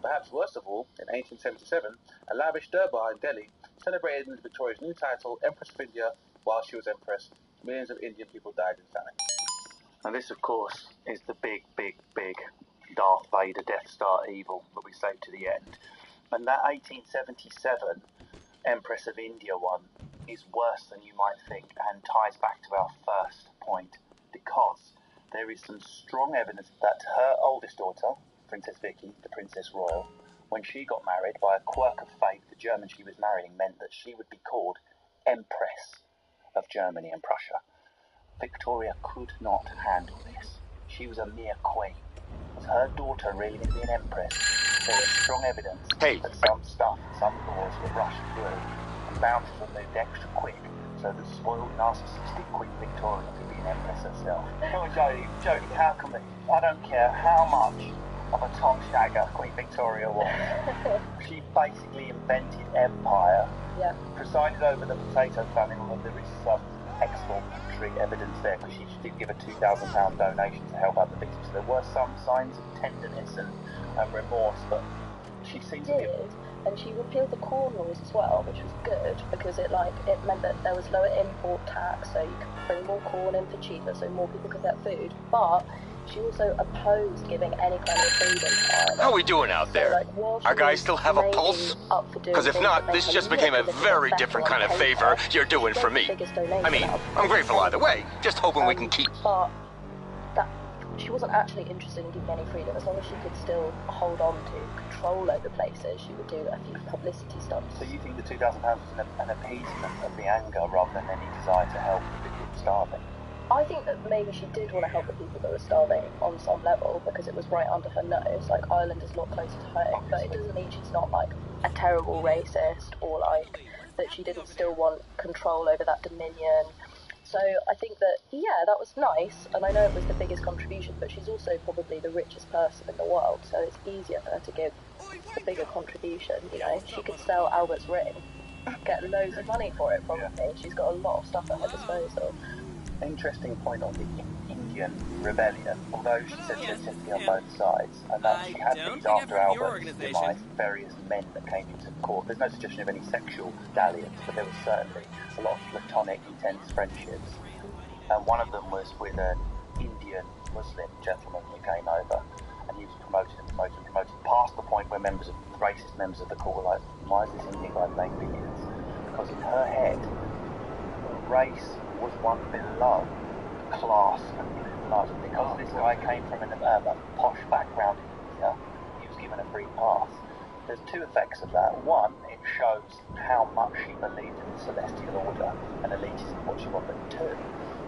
Perhaps worst of all, in 1877, a lavish durbar in Delhi celebrated Victoria's new title, Empress of India, while she was empress, millions of Indian people died in famine. And this, of course, is the big, big, big Darth Vader Death Star evil that we saved to the end. And that 1877 Empress of India one is worse than you might think and ties back to our first point, because there is some strong evidence that her oldest daughter, Princess Vicky, the Princess Royal, when she got married, by a quirk of fate, the German she was marrying meant that she would be called Empress of Germany and Prussia. Victoria could not handle this. She was a mere queen. Was her daughter really going to be an empress? There is strong evidence that some stuff and some laws were rushed through and boundaries were moved extra quick so that spoiled, narcissistic Queen Victoria could be an empress herself. Come on, Jodie, how can we? I don't care how much of a top shagger Queen Victoria was. She basically invented empire, presided over the potato famine, although there is some extraordinary evidence there because she did give a £2,000 donation to help out the victims. So there were some signs of tenderness and remorse, but she seems to be... And she repealed the corn laws as well, which was good because it meant that there was lower import tax, so you could bring more corn in for cheaper, so more people could get food. But she also opposed giving any kind of freedom. How are we doing out there? Our guys still have a pulse? Because if not, this just became a very different kind of favor you're doing for me. I mean, I'm grateful either way, just hoping we can keep... But she wasn't actually interested in giving any freedom. As long as she could still hold on to control over places, she would do a few publicity stunts. So you think the £2,000 was an appeasement of the anger rather than any desire to help the people starving? I think that maybe she did want to help the people that were starving on some level because it was right under her nose. Like, Ireland is a lot closer to home, but it doesn't mean she's not like a terrible racist or like that she didn't still want control over that dominion. So I think that, that was nice, and I know it was the biggest contribution, but she's also probably the richest person in the world, so it's easier for her to give the bigger contribution, you know. She could sell Albert's ring, get loads of money for it probably. She's got a lot of stuff at her disposal. Interesting point on the Indian rebellion, although she said she had sympathy on both sides, and that she had these after Albert's demise various men that came into court. There's no suggestion of any sexual dalliance, but there was certainly a lot of platonic, intense friendships. And one of them was with an Indian Muslim gentleman who came over, and he was promoted, past the point where racist members of the court were like, why is this Indian guy playing billiards? Because in her head, race was one below class and individualism. Because this guy came from a posh background in India, he was given a free pass. There's two effects of that. One, it shows how much she believed in the celestial order and elitism, what she was. But two,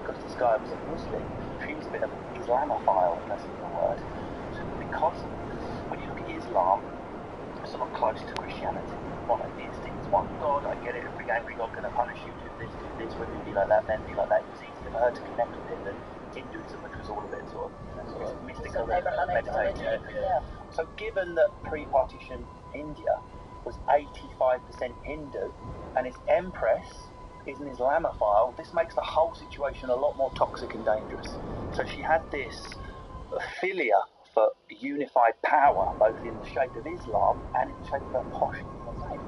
because this guy was a Muslim, she was a bit of an Islamophile, if that's even a word. So because when you look at Islam, it's sort of close to Christianity. Monotheistic, it's one God, I get it, every angry God going to punish you, do this, women be like that, men be like that. It was easier for her to connect with him than Hinduism, which was all a bit sort of mystical and meditative. So given that pre-partition India was 85% Hindu and its empress is an Islamophile, this makes the whole situation a lot more toxic and dangerous. So she had this philia for unified power, both in the shape of Islam and in the shape of her posh life.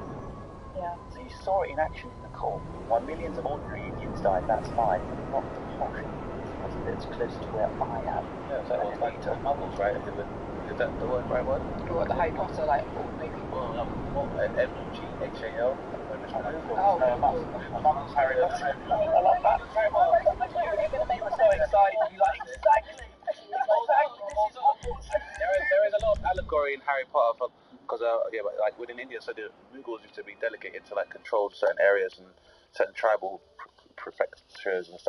So you saw it in action in the court. While millions of ordinary Indians died, that's fine, but not the posh Indians, it's close to where I am. Yeah, so it was like muggles, right? Is that the right word? What, the Harry Potter, like, ordinary people? MGHAL? Oh, Muggles, Harry Potter. I love that. I'm so excited to be like, exactly. There is a lot of allegory in Harry Potter because but like within India, so the Mughals used to be delegated to like control certain areas and certain tribal prefectures and stuff.